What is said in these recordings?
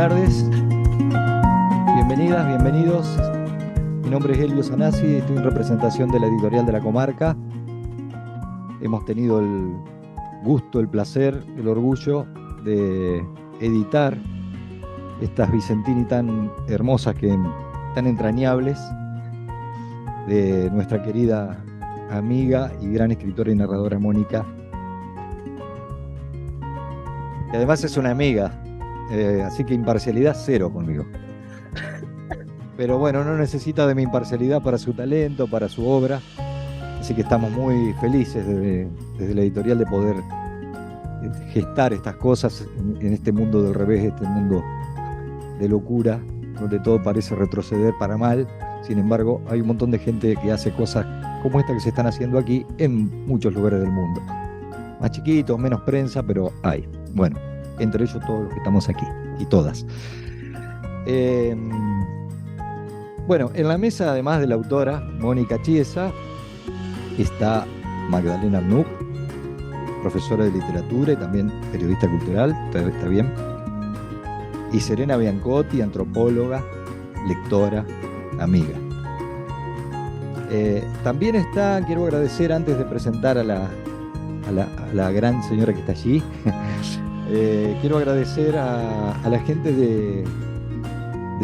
tardes, bienvenidas, bienvenidos. Mi nombre es Elio Sanasi, estoy en representación de la editorial de La Comarca. Hemos tenido el gusto, el placer, el orgullo de editar estas Vicentini tan hermosas, tan entrañables, de nuestra querida amiga y gran escritora y narradora Mónica, que además es una amiga, así que imparcialidad cero conmigo. Pero bueno, no necesita de mi imparcialidad para su talento, para su obra, así que estamos muy felices desde la editorial de poder gestar estas cosas en este mundo del revés, este mundo de locura, donde todo parece retroceder para mal. Sin embargo, hay un montón de gente que hace cosas como esta que se están haciendo aquí en muchos lugares del mundo. Más chiquitos, menos prensa, pero hay. Bueno, entre ellos todos los que estamos aquí, y todas. Bueno, en la mesa, además de la autora Mónica Chiesa, está Magdalena Arnuk, profesora de literatura y también periodista cultural, está bien. Y Serena Biancotti, antropóloga, lectora, amiga. También está, quiero agradecer antes de presentar a la gran señora que está allí, quiero agradecer a la gente de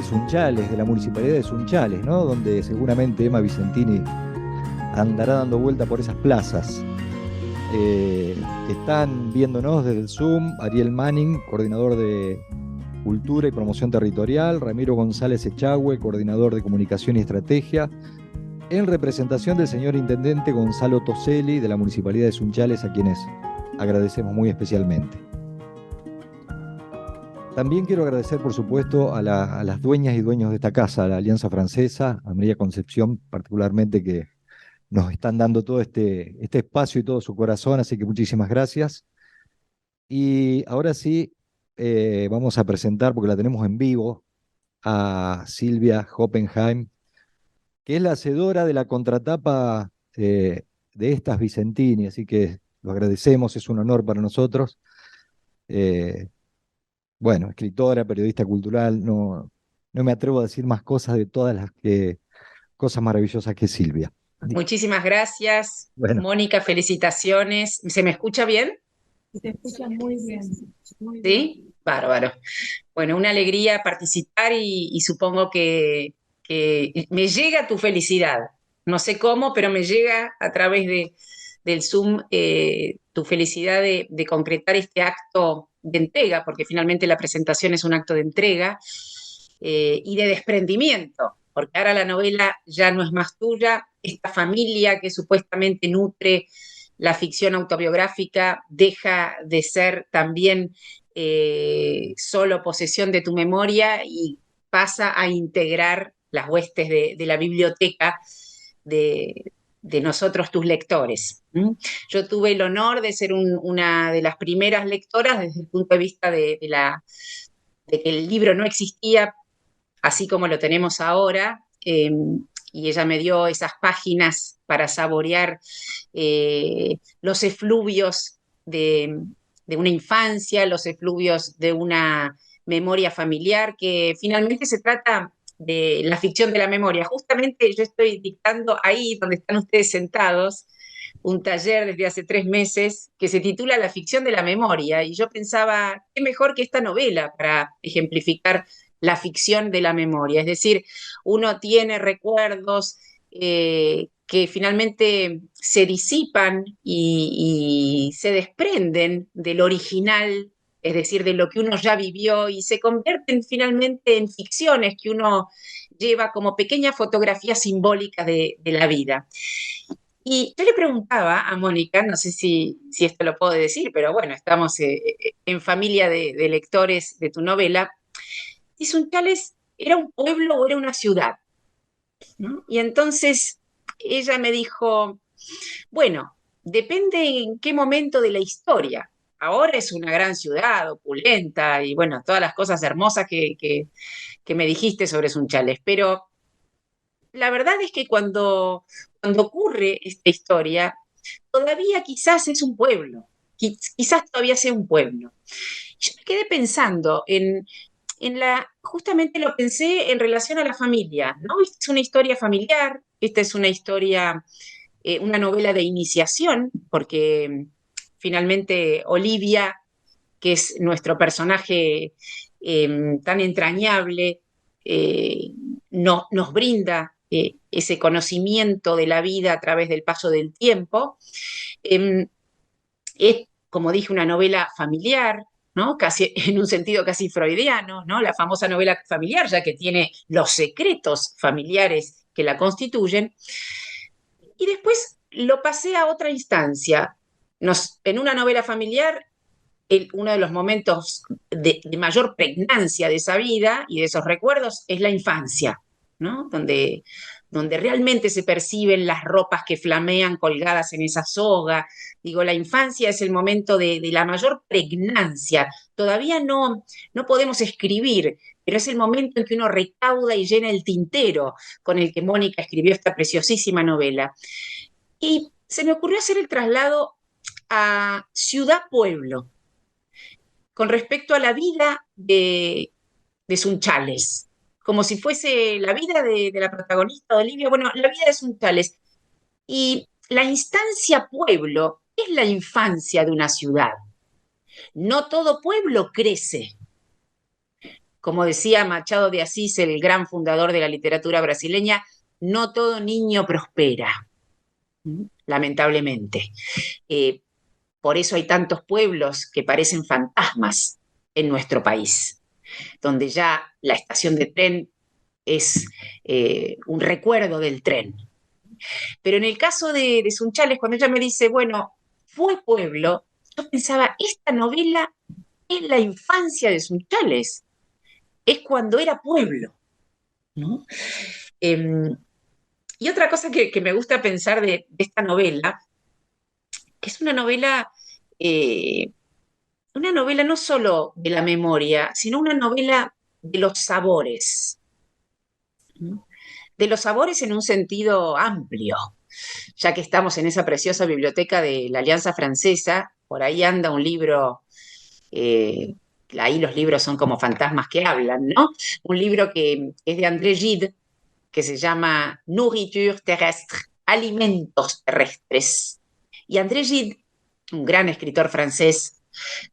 Sunchales, de la municipalidad de Sunchales, ¿no? Donde seguramente Emma Vicentini andará dando vuelta por esas plazas. Están viéndonos desde el Zoom Ariel Manning, coordinador de Cultura y Promoción Territorial, Ramiro González Echagüe, coordinador de Comunicación y Estrategia, en representación del señor Intendente Gonzalo Toselli de la Municipalidad de Sunchales, a quienes agradecemos muy especialmente. También quiero agradecer, por supuesto, a las dueñas y dueños de esta casa, a la Alianza Francesa, a María Concepción particularmente, que nos están dando todo este espacio y todo su corazón, así que muchísimas gracias. Y ahora sí, vamos a presentar, porque la tenemos en vivo, a Silvia Hoppenheim, que es la hacedora de la contratapa de estas Vicentini, así que lo agradecemos, es un honor para nosotros. Bueno, escritora, periodista cultural, no me atrevo a decir más cosas de todas cosas maravillosas que es Silvia. Muchísimas gracias, Bueno, Mónica, felicitaciones. ¿Se me escucha bien? Se escucha muy bien, muy bien. ¿Sí? Bárbaro. Bueno, una alegría participar y supongo que me llega tu felicidad. No sé cómo, pero me llega a través del Zoom tu felicidad de concretar este acto de entrega, porque finalmente la presentación es un acto de entrega y de desprendimiento, porque ahora la novela ya no es más tuya, esta familia que supuestamente nutre la ficción autobiográfica deja de ser también solo posesión de tu memoria y pasa a integrar las huestes de la biblioteca de nosotros, tus lectores. ¿Mm? Yo tuve el honor de ser una de las primeras lectoras desde el punto de vista de que el libro no existía así como lo tenemos ahora, y ella me dio esas páginas para saborear los efluvios de una infancia, los efluvios de una memoria familiar, que finalmente se trata de la ficción de la memoria. Justamente yo estoy dictando ahí donde están ustedes sentados un taller desde hace 3 meses que se titula La ficción de la memoria, y yo pensaba, qué mejor que esta novela para ejemplificar la ficción de la memoria. Es decir, uno tiene recuerdos que finalmente se disipan y se desprenden del original, es decir, de lo que uno ya vivió, y se convierten finalmente en ficciones que uno lleva como pequeñas fotografías simbólicas de la vida. Y yo le preguntaba a Mónica, no sé si esto lo puedo decir, pero bueno, estamos en familia de lectores de tu novela, si Sunchales era un pueblo o era una ciudad, ¿no? Y entonces ella me dijo, bueno, depende en qué momento de la historia. Ahora es una gran ciudad, opulenta, y bueno, todas las cosas hermosas que me dijiste sobre Sunchales, pero la verdad es que cuando ocurre esta historia, todavía quizás es un pueblo, quizás todavía sea un pueblo. Yo me quedé pensando justamente lo pensé en relación a la familia, ¿no? Esta es una historia familiar, esta es una historia, una novela de iniciación, porque finalmente Olivia, que es nuestro personaje tan entrañable, eh, nos brinda ese conocimiento de la vida a través del paso del tiempo. Eh, es, como dije, una novela familiar, ¿no? Casi, en un sentido casi freudiano, ¿no? La famosa novela familiar, ya que tiene los secretos familiares que la constituyen. Y después lo pasé a otra instancia. En una novela familiar, uno de los momentos de mayor pregnancia de esa vida y de esos recuerdos es la infancia, ¿no? Donde realmente se perciben las ropas que flamean colgadas en esa soga. Digo, la infancia es el momento de la mayor pregnancia. Todavía no podemos escribir, pero es el momento en que uno recauda y llena el tintero con el que Mónica escribió esta preciosísima novela. Y se me ocurrió hacer el traslado a ciudad-pueblo con respecto a la vida de Sunchales, como si fuese la vida de la protagonista de Olivia, bueno, la vida de Sunchales. Y la instancia pueblo es la infancia de una ciudad. No todo pueblo crece. Como decía Machado de Asís, el gran fundador de la literatura brasileña, no todo niño prospera, lamentablemente. Eh, por eso hay tantos pueblos que parecen fantasmas en nuestro país, donde ya la estación de tren es un recuerdo del tren. Pero en el caso de Sunchales, cuando ella me dice, bueno, fue pueblo, yo pensaba, esta novela es la infancia de Sunchales, es cuando era pueblo, ¿no? Eh, y otra cosa que me gusta pensar de esta novela, que es una novela no solo de la memoria, sino una novela de los sabores, ¿no? De los sabores en un sentido amplio, ya que estamos en esa preciosa biblioteca de la Alianza Francesa, por ahí anda un libro, eh, ahí los libros son como fantasmas que hablan, ¿no? Un libro que es de André Gide, que se llama Nourriture terrestre, alimentos terrestres. Y André Gide, un gran escritor francés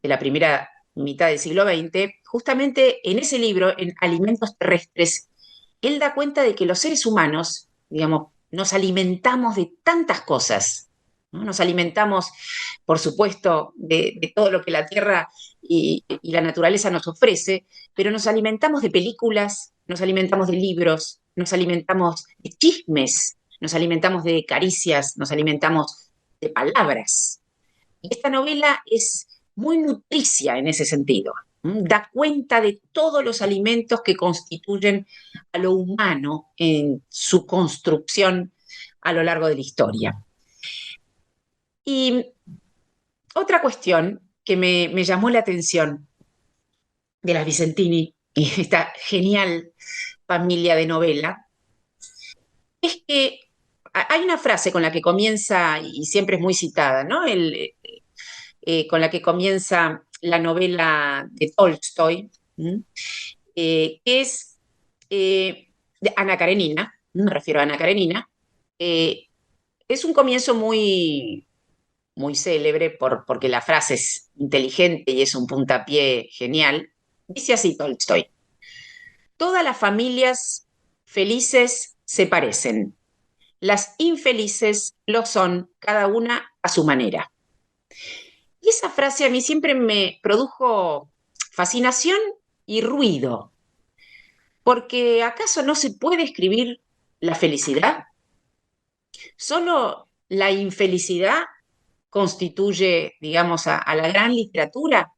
de la primera mitad del siglo XX, justamente en ese libro, en Alimentos terrestres, él da cuenta de que los seres humanos, digamos, nos alimentamos de tantas cosas, ¿no? Nos alimentamos, por supuesto, de todo lo que la tierra y la naturaleza nos ofrece, pero nos alimentamos de películas, nos alimentamos de libros, nos alimentamos de chismes, nos alimentamos de caricias, nos alimentamos de palabras. Y esta novela es muy nutricia en ese sentido. Da cuenta de todos los alimentos que constituyen a lo humano en su construcción a lo largo de la historia. Y otra cuestión que me llamó la atención de las Vicentini y esta genial familia de novela es que hay una frase con la que comienza, y siempre es muy citada, ¿no? Con la que comienza la novela de Tolstoy, que es de Ana Karenina, me refiero a Ana Karenina. Es un comienzo muy célebre porque la frase es inteligente y es un puntapié genial. Dice así Tolstoy: todas las familias felices se parecen, las infelices lo son cada una a su manera. Y esa frase a mí siempre me produjo fascinación y ruido, porque ¿acaso no se puede escribir la felicidad? ¿Solo la infelicidad constituye, digamos, a la gran literatura?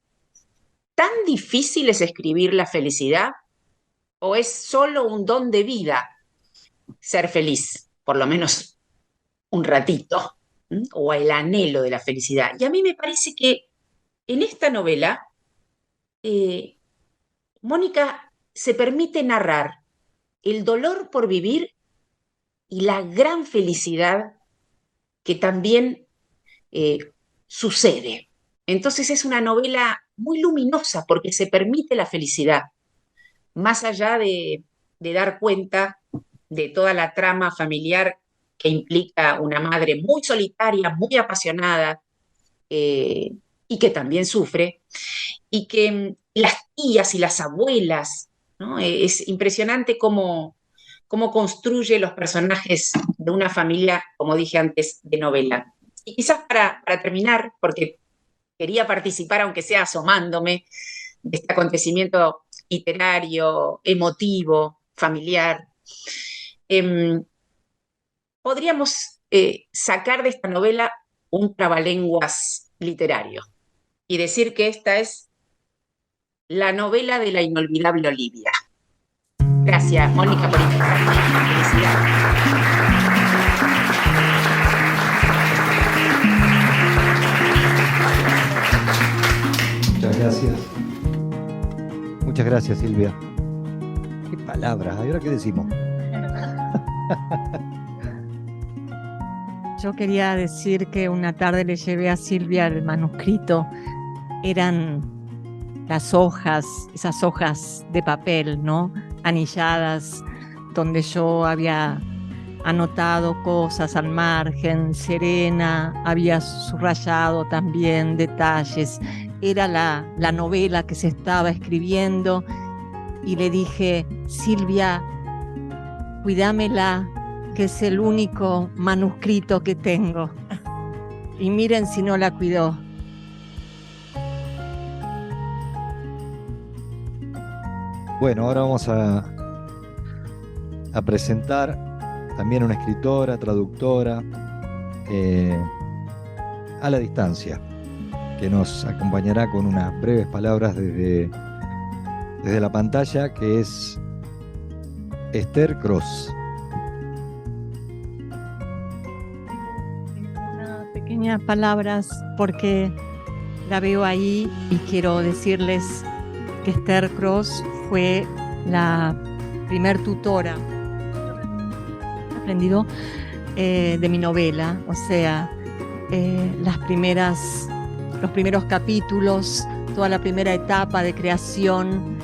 ¿Tan difícil es escribir la felicidad? ¿O es solo un don de vida ser feliz, por lo menos un ratito? O el anhelo de la felicidad. Y a mí me parece que en esta novela, eh, Mónica se permite narrar el dolor por vivir y la gran felicidad que también eh, sucede. Entonces es una novela muy luminosa porque se permite la felicidad, más allá de dar cuenta de toda la trama familiar que implica una madre muy solitaria, muy apasionada, y que también sufre, y que las tías y las abuelas, ¿no? Es impresionante cómo construye los personajes de una familia, como dije antes, de novela. Y quizás para terminar, porque quería participar, aunque sea asomándome, de este acontecimiento literario, emotivo, familiar, eh, podríamos sacar de esta novela un trabalenguas literario y decir que esta es la novela de la inolvidable Olivia. Gracias, Mónica, por invitarme. Felicidades. Muchas gracias. Muchas gracias, Silvia. Qué palabras. ¿Y ahora qué decimos? Yo quería decir que una tarde le llevé a Silvia el manuscrito. Eran las hojas, esas hojas de papel, ¿no? Anilladas, donde yo había anotado cosas al margen, Serena, había subrayado también detalles. Era la novela que se estaba escribiendo y le dije, Silvia, cuídamela, que es el único manuscrito que tengo. Y miren si no la cuidó. Bueno, ahora vamos a presentar también a una escritora, traductora, a la distancia, que nos acompañará con unas breves palabras desde la pantalla, que es Esther Cross. Unas pequeñas palabras porque la veo ahí y quiero decirles que Esther Cross fue la primer tutora aprendido de mi novela, o sea, los primeros capítulos, toda la primera etapa de creación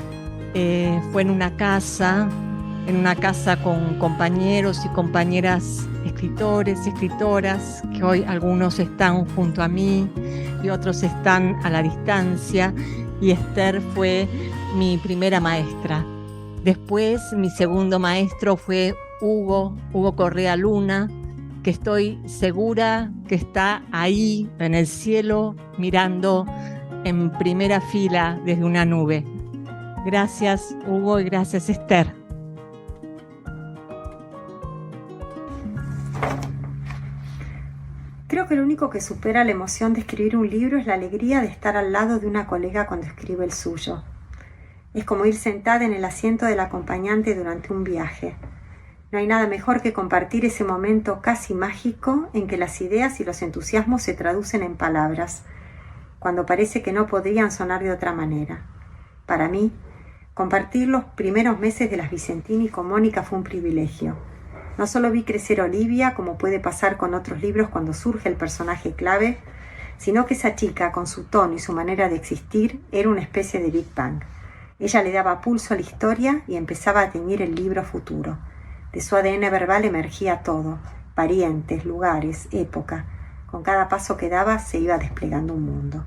fue en una casa con compañeros y compañeras escritores y escritoras, que hoy algunos están junto a mí y otros están a la distancia, y Esther fue mi primera maestra. Después mi segundo maestro fue Hugo Correa Luna, que estoy segura que está ahí en el cielo mirando en primera fila desde una nube. Gracias, Hugo, y gracias, Esther. Creo que lo único que supera la emoción de escribir un libro es la alegría de estar al lado de una colega cuando escribe el suyo. Es como ir sentada en el asiento del acompañante durante un viaje. No hay nada mejor que compartir ese momento casi mágico en que las ideas y los entusiasmos se traducen en palabras, cuando parece que no podrían sonar de otra manera. Para mí, compartir los primeros meses de Las Vicentini con Mónica fue un privilegio. No solo vi crecer a Olivia, como puede pasar con otros libros cuando surge el personaje clave, sino que esa chica, con su tono y su manera de existir, era una especie de Big Bang. Ella le daba pulso a la historia y empezaba a teñir el libro futuro. De su ADN verbal emergía todo, parientes, lugares, época. Con cada paso que daba se iba desplegando un mundo.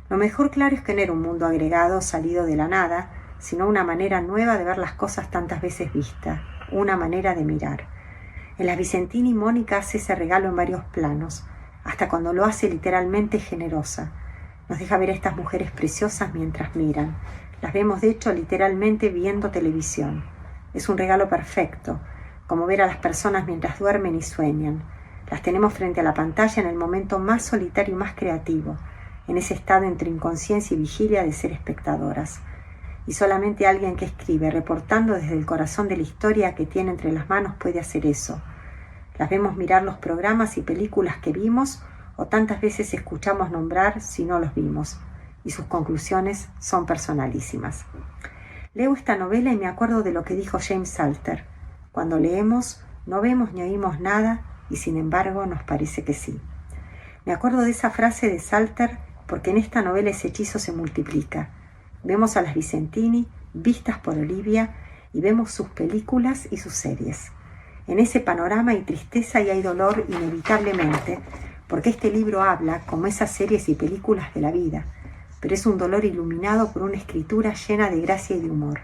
Lo mejor, claro, es que no era un mundo agregado, salido de la nada, sino una manera nueva de ver las cosas tantas veces vistas, una manera de mirar. En Las Vicentini, Mónica hace ese regalo en varios planos, hasta cuando lo hace literalmente generosa. Nos deja ver a estas mujeres preciosas mientras miran. Las vemos, de hecho, literalmente viendo televisión. Es un regalo perfecto, como ver a las personas mientras duermen y sueñan. Las tenemos frente a la pantalla en el momento más solitario y más creativo, en ese estado entre inconsciencia y vigilia de ser espectadoras. Y solamente alguien que escribe, reportando desde el corazón de la historia que tiene entre las manos, puede hacer eso. Las vemos mirar los programas y películas que vimos o tantas veces escuchamos nombrar si no los vimos, y sus conclusiones son personalísimas. Leo esta novela y me acuerdo de lo que dijo James Salter. Cuando leemos, no vemos ni oímos nada y sin embargo nos parece que sí. Me acuerdo de esa frase de Salter porque en esta novela ese hechizo se multiplica. Vemos a Las Vicentini, vistas por Olivia, y vemos sus películas y sus series. En ese panorama hay tristeza y hay dolor inevitablemente, porque este libro habla, como esas series y películas, de la vida, pero es un dolor iluminado por una escritura llena de gracia y de humor.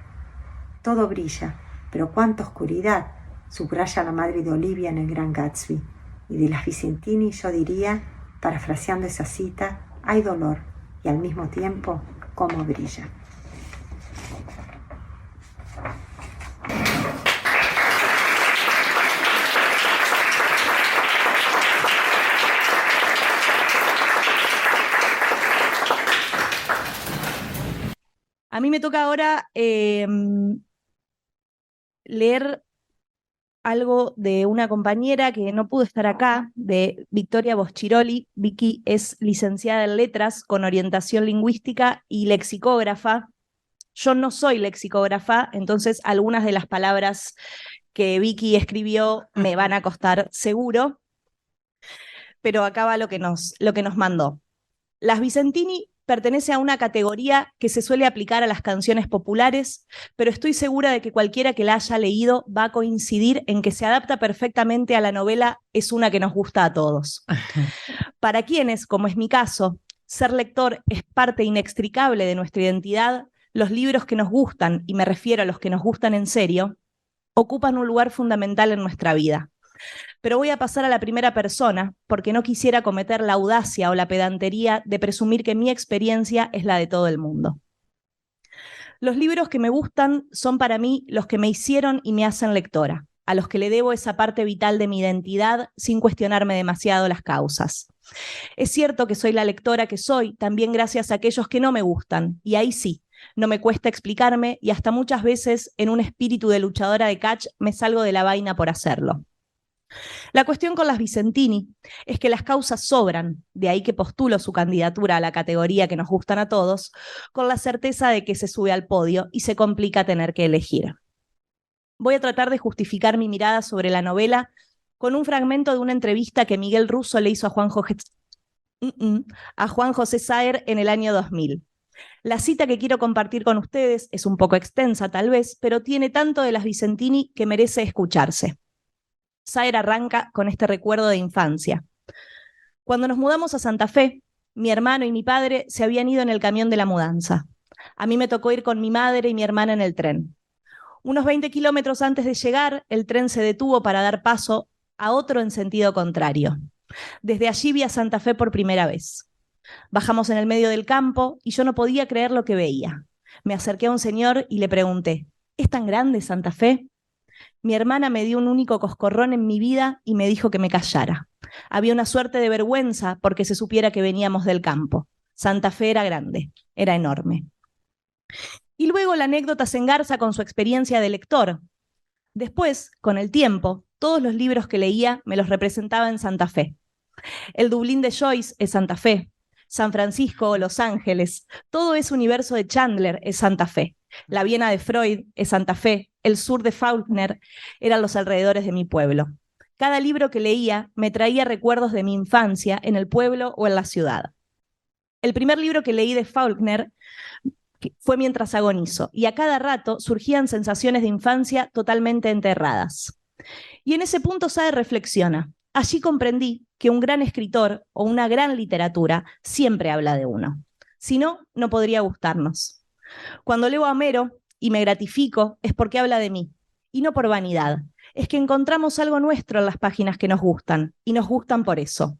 Todo brilla, pero cuánta oscuridad, subraya la madre de Olivia en El Gran Gatsby. Y de las Vicentini yo diría, parafraseando esa cita, hay dolor y al mismo tiempo, cómo brilla. A mí me toca ahora leer algo de una compañera que no pudo estar acá, de Victoria Boschiroli. Vicky es licenciada en Letras con orientación lingüística y lexicógrafa. Yo no soy lexicógrafa, entonces algunas de las palabras que Vicky escribió me van a costar seguro, pero acá va lo que nos mandó. Las Vicentini pertenece a una categoría que se suele aplicar a las canciones populares, pero estoy segura de que cualquiera que la haya leído va a coincidir en que se adapta perfectamente a la novela Es una que nos gusta a todos. Para quienes, como es mi caso, ser lector es parte inextricable de nuestra identidad, los libros que nos gustan, y me refiero a los que nos gustan en serio, ocupan un lugar fundamental en nuestra vida. Pero voy a pasar a la primera persona porque no quisiera cometer la audacia o la pedantería de presumir que mi experiencia es la de todo el mundo. Los libros que me gustan son para mí los que me hicieron y me hacen lectora, a los que le debo esa parte vital de mi identidad sin cuestionarme demasiado las causas. Es cierto que soy la lectora que soy, también gracias a aquellos que no me gustan, y ahí sí, no me cuesta explicarme y hasta muchas veces en un espíritu de luchadora de catch me salgo de la vaina por hacerlo. La cuestión con las Vicentini es que las causas sobran, de ahí que postulo su candidatura a la categoría que nos gustan a todos, con la certeza de que se sube al podio y se complica tener que elegir. Voy a tratar de justificar mi mirada sobre la novela con un fragmento de una entrevista que Miguel Russo le hizo a Juan José Saer en el año 2000. La cita que quiero compartir con ustedes es un poco extensa tal vez, pero tiene tanto de las Vicentini que merece escucharse. Saer arranca con este recuerdo de infancia. Cuando nos mudamos a Santa Fe, mi hermano y mi padre se habían ido en el camión de la mudanza. A mí me tocó ir con mi madre y mi hermana en el tren. Unos 20 kilómetros antes de llegar, el tren se detuvo para dar paso a otro en sentido contrario. Desde allí vi a Santa Fe por primera vez. Bajamos en el medio del campo y yo no podía creer lo que veía. Me acerqué a un señor y le pregunté, ¿es tan grande Santa Fe? Mi hermana me dio un único coscorrón en mi vida y me dijo que me callara. Había una suerte de vergüenza porque se supiera que veníamos del campo. Santa Fe era grande, era enorme. Y luego la anécdota se engarza con su experiencia de lector. Después, con el tiempo, todos los libros que leía me los representaba en Santa Fe. El Dublín de Joyce es Santa Fe. San Francisco o Los Ángeles, todo ese universo de Chandler es Santa Fe. La Viena de Freud es Santa Fe, el sur de Faulkner eran los alrededores de mi pueblo. Cada libro que leía me traía recuerdos de mi infancia en el pueblo o en la ciudad. El primer libro que leí de Faulkner fue Mientras agonizo, y a cada rato surgían sensaciones de infancia totalmente enterradas. Y en ese punto Saer reflexiona. Allí comprendí que un gran escritor o una gran literatura siempre habla de uno. Si no, no podría gustarnos. Cuando leo a Homero y me gratifico es porque habla de mí, y no por vanidad. Es que encontramos algo nuestro en las páginas que nos gustan, y nos gustan por eso.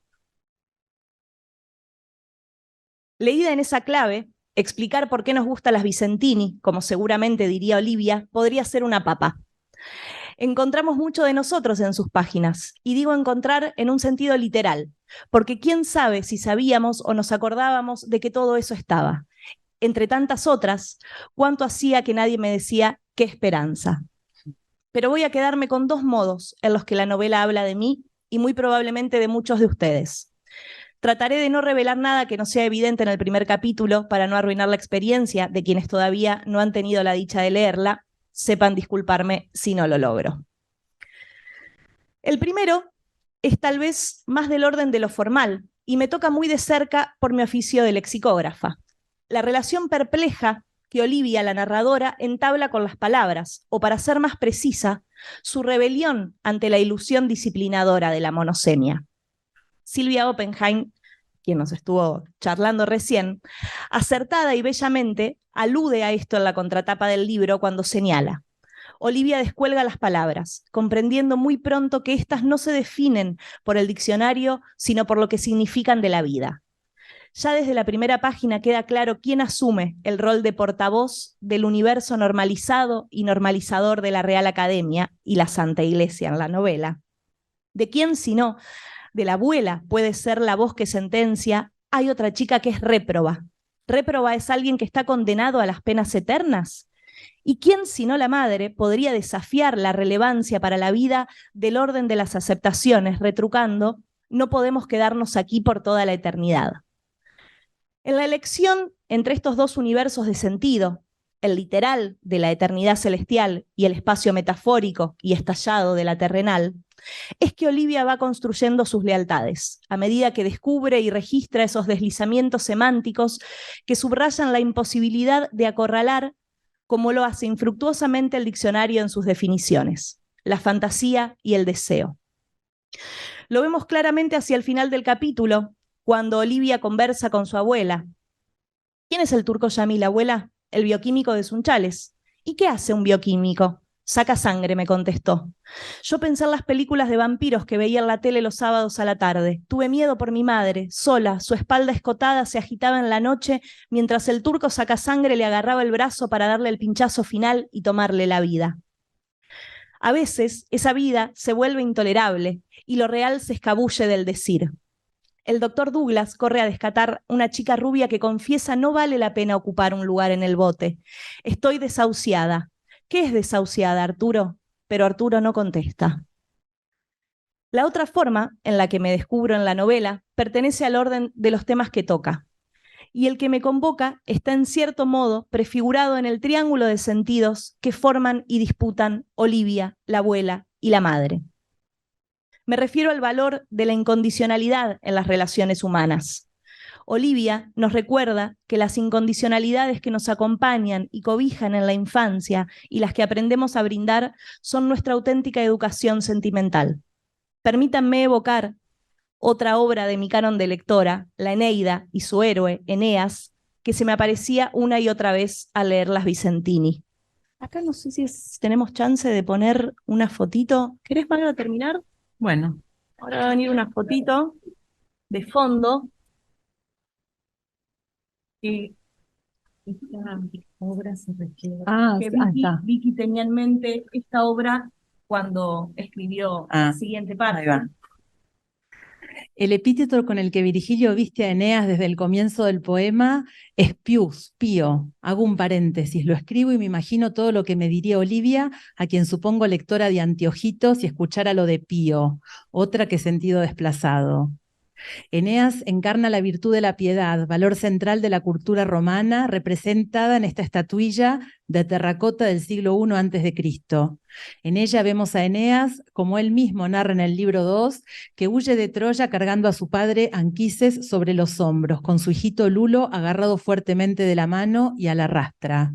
Leída en esa clave, explicar por qué nos gustan las Vicentini, como seguramente diría Olivia, podría ser una papa. Encontramos mucho de nosotros en sus páginas, y digo encontrar en un sentido literal, porque quién sabe si sabíamos o nos acordábamos de que todo eso estaba. Entre tantas otras, cuánto hacía que nadie me decía qué esperanza. Pero voy a quedarme con dos modos en los que la novela habla de mí y muy probablemente de muchos de ustedes. Trataré de no revelar nada que no sea evidente en el primer capítulo para no arruinar la experiencia de quienes todavía no han tenido la dicha de leerla. Sepan disculparme si no lo logro. El primero es tal vez más del orden de lo formal y me toca muy de cerca por mi oficio de lexicógrafa. La relación perpleja que Olivia, la narradora, entabla con las palabras, o para ser más precisa, su rebelión ante la ilusión disciplinadora de la monosemia. Silvia Oppenheim, quien nos estuvo charlando recién, acertada y bellamente alude a esto en la contratapa del libro cuando señala: Olivia descuelga las palabras, comprendiendo muy pronto que éstas no se definen por el diccionario, sino por lo que significan de la vida. Ya desde la primera página queda claro quién asume el rol de portavoz del universo normalizado y normalizador de la Real Academia y la Santa Iglesia en la novela. ¿De quién, si no, de la abuela, puede ser la voz que sentencia: hay otra chica que es réproba? ¿Réproba es alguien que está condenado a las penas eternas? ¿Y quién, sino la madre, podría desafiar la relevancia para la vida del orden de las aceptaciones, retrucando: no podemos quedarnos aquí por toda la eternidad? En la elección entre estos dos universos de sentido, el literal de la eternidad celestial y el espacio metafórico y estallado de la terrenal, es que Olivia va construyendo sus lealtades, a medida que descubre y registra esos deslizamientos semánticos que subrayan la imposibilidad de acorralar, como lo hace infructuosamente el diccionario en sus definiciones, la fantasía y el deseo. Lo vemos claramente hacia el final del capítulo, cuando Olivia conversa con su abuela. ¿Quién es el turco Yamil, abuela? El bioquímico de Sunchales. ¿Y qué hace un bioquímico? Saca sangre, me contestó. Yo pensé en las películas de vampiros que veía en la tele los sábados a la tarde. Tuve miedo por mi madre, sola, su espalda escotada se agitaba en la noche mientras el turco saca sangre le agarraba el brazo para darle el pinchazo final y tomarle la vida. A veces esa vida se vuelve intolerable y lo real se escabulle del decir. El doctor Douglas corre a rescatar una chica rubia que confiesa: no vale la pena ocupar un lugar en el bote. Estoy desahuciada. ¿Qué es desahuciada, Arturo? Pero Arturo no contesta. La otra forma en la que me descubro en la novela pertenece al orden de los temas que toca. Y el que me convoca está en cierto modo prefigurado en el triángulo de sentidos que forman y disputan Olivia, la abuela y la madre. Me refiero al valor de la incondicionalidad en las relaciones humanas. Olivia nos recuerda que las incondicionalidades que nos acompañan y cobijan en la infancia y las que aprendemos a brindar son nuestra auténtica educación sentimental. Permítanme evocar otra obra de mi canon de lectora, La Eneida y su héroe, Eneas, que se me aparecía una y otra vez al leer las Vicentini. Acá no sé si tenemos chance de poner una fotito. ¿Querés, Magda, terminar? Bueno, ahora va a venir una fotito de fondo. Y esta obra se refiere. Que Vicky tenía en mente esta obra cuando escribió la siguiente parte. Ahí va. El epíteto con el que Virgilio viste a Eneas desde el comienzo del poema es pius, pío. Hago un paréntesis, lo escribo y me imagino todo lo que me diría Olivia, a quien supongo lectora de anteojitos, si escuchara lo de pío, otra que sentido desplazado. Eneas encarna la virtud de la piedad, valor central de la cultura romana, representada en esta estatuilla de terracota del siglo I a.C. En ella vemos a Eneas, como él mismo narra en el libro 2, que huye de Troya cargando a su padre Anquises sobre los hombros, con su hijito Lulo agarrado fuertemente de la mano y a la rastra.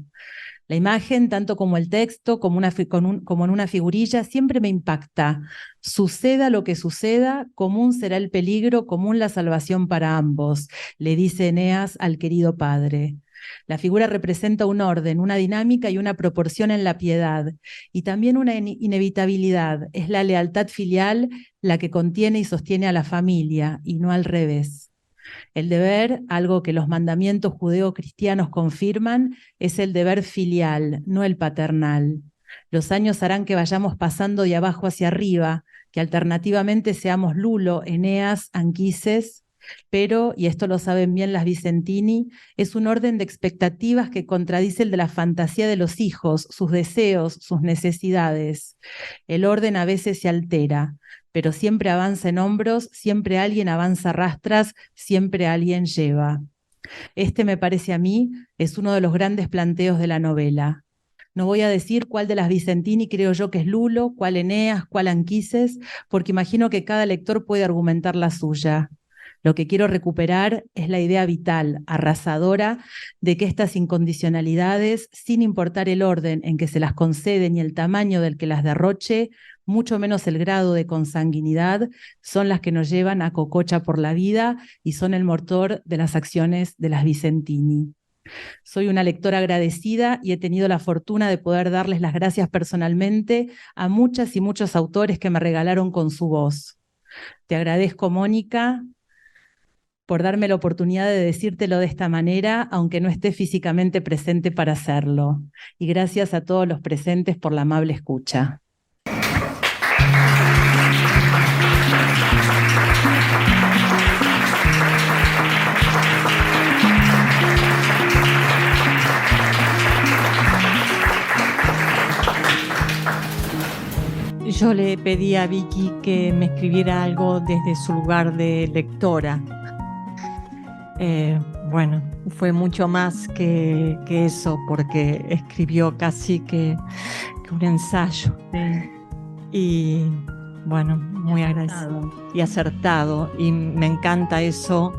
La imagen, tanto como el texto, como en una figurilla, siempre me impacta. Suceda lo que suceda, común será el peligro, común la salvación para ambos, le dice Eneas al querido padre. La figura representa un orden, una dinámica y una proporción en la piedad, y también una inevitabilidad. Es la lealtad filial la que contiene y sostiene a la familia, y no al revés. El deber, algo que los mandamientos judeo-cristianos confirman, es el deber filial, no el paternal. Los años harán que vayamos pasando de abajo hacia arriba, que alternativamente seamos Lulo, Eneas, Anquises, pero, y esto lo saben bien las Vicentini, es un orden de expectativas que contradice el de la fantasía de los hijos, sus deseos, sus necesidades. El orden a veces se altera, pero siempre avanza en hombros, siempre alguien avanza a rastras, siempre alguien lleva. Este, me parece a mí, es uno de los grandes planteos de la novela. No voy a decir cuál de las Vicentini creo yo que es Lulo, cuál Eneas, cuál Anquises, porque imagino que cada lector puede argumentar la suya. Lo que quiero recuperar es la idea vital, arrasadora, de que estas incondicionalidades, sin importar el orden en que se las conceden y el tamaño del que las derroche, mucho menos el grado de consanguinidad, son las que nos llevan a cococha por la vida y son el motor de las acciones de las Vicentini. Soy una lectora agradecida y he tenido la fortuna de poder darles las gracias personalmente a muchas y muchos autores que me regalaron con su voz. Te agradezco, Mónica, por darme la oportunidad de decírtelo de esta manera, aunque no esté físicamente presente para hacerlo. Y gracias a todos los presentes por la amable escucha. Yo le pedí a Vicky que me escribiera algo desde su lugar de lectora. Bueno, fue mucho más que eso, porque escribió casi que un ensayo. Sí. Y bueno, muy agradecido y acertado. Y me encanta eso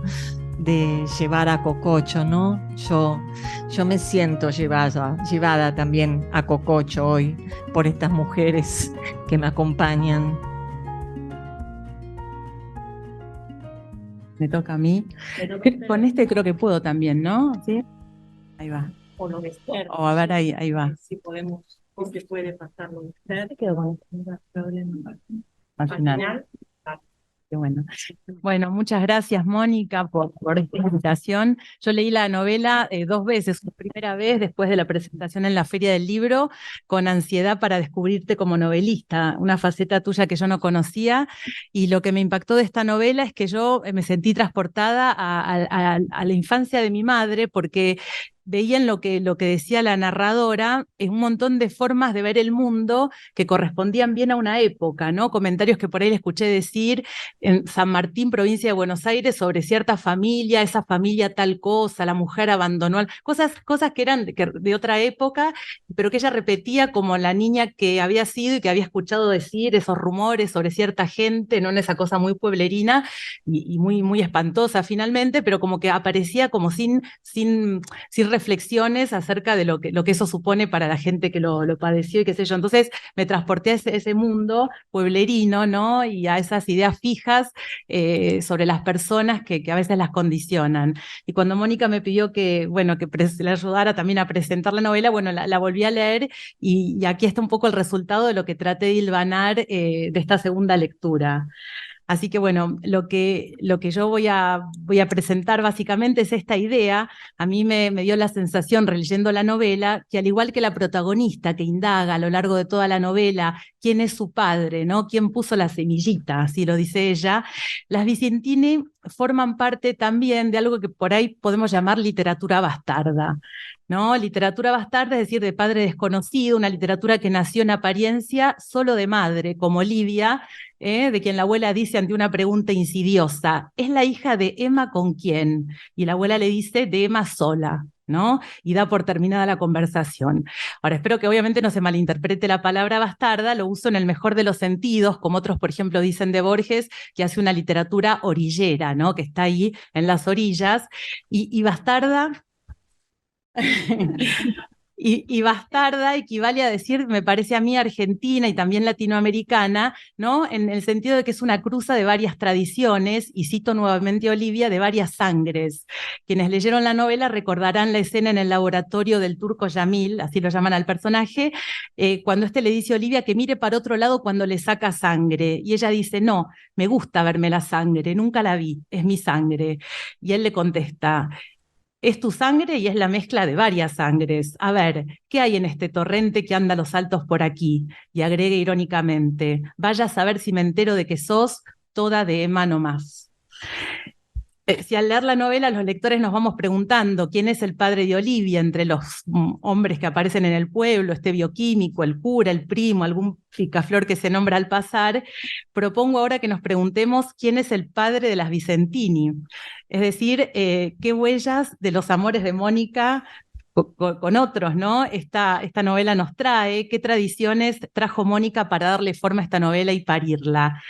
de llevar a Cococho, ¿no? Yo me siento llevada también a Cococho hoy por estas mujeres que me acompañan. Me toca a mí. Con este creo que puedo también, ¿no? ¿Sí? Ahí va. O lo de Esther. O a ver, ahí va. Si podemos, o se puede pasar lo de Esther. Te quedo con este problema. Al Al final. final, Qué bueno. Bueno, muchas gracias, Mónica, por esta invitación. Yo leí la novela 2 veces. La primera vez después de la presentación en la Feria del Libro, con ansiedad para descubrirte como novelista, una faceta tuya que yo no conocía. Y lo que me impactó de esta novela es que yo me sentí transportada a la infancia de mi madre, porque veían lo que decía la narradora, es un montón de formas de ver el mundo que correspondían bien a una época, ¿no? Comentarios que por ahí le escuché decir en San Martín, provincia de Buenos Aires, sobre cierta familia, esa familia tal cosa, la mujer abandonó, cosas que eran de otra época, pero que ella repetía como la niña que había sido y que había escuchado decir esos rumores sobre cierta gente, ¿no? En esa cosa muy pueblerina y muy, muy espantosa finalmente, pero como que aparecía como sin reflexiones acerca de lo que eso supone para la gente que lo padeció y qué sé yo. Entonces me transporté a ese mundo pueblerino, ¿no? Y a esas ideas fijas sobre las personas que a veces las condicionan. Y cuando Mónica me pidió que le ayudara también a presentar la novela, bueno, la volví a leer y aquí está un poco el resultado de lo que traté de hilvanar de esta segunda lectura. Así que bueno, lo que yo voy a presentar básicamente es esta idea. A mí me dio la sensación, releyendo la novela, que al igual que la protagonista que indaga a lo largo de toda la novela quién es su padre, ¿no? Quién puso la semillita, así lo dice ella, las Vicentini forman parte también de algo que por ahí podemos llamar literatura bastarda, ¿no? Literatura bastarda, es decir, de padre desconocido, una literatura que nació en apariencia solo de madre, como Olivia, de quien la abuela dice ante una pregunta insidiosa, ¿es la hija de Emma con quién? Y la abuela le dice, de Emma sola, ¿no? Y da por terminada la conversación. Ahora, espero que obviamente no se malinterprete la palabra bastarda, lo uso en el mejor de los sentidos, como otros, por ejemplo, dicen de Borges, que hace una literatura orillera, ¿no? Que está ahí en las orillas, y bastarda... Y bastarda equivale a decir, me parece a mí, argentina y también latinoamericana, ¿no? En el sentido de que es una cruza de varias tradiciones, y cito nuevamente a Olivia, de varias sangres. Quienes leyeron la novela recordarán la escena en el laboratorio del turco Yamil, así lo llaman al personaje, cuando le dice a Olivia que mire para otro lado cuando le saca sangre. Y ella dice, no, me gusta verme la sangre, nunca la vi, es mi sangre. Y él le contesta, es tu sangre y es la mezcla de varias sangres. A ver, ¿qué hay en este torrente que anda a los saltos por aquí? Y agrega irónicamente, vaya a saber si me entero de que sos toda de Emma nomás. Si al leer la novela los lectores nos vamos preguntando quién es el padre de Olivia entre los hombres que aparecen en el pueblo, este bioquímico, el cura, el primo, algún picaflor que se nombra al pasar, propongo ahora que nos preguntemos quién es el padre de las Vicentini. Es decir, qué huellas de los amores de Mónica con otros, ¿no? Esta novela nos trae, qué tradiciones trajo Mónica para darle forma a esta novela y parirla.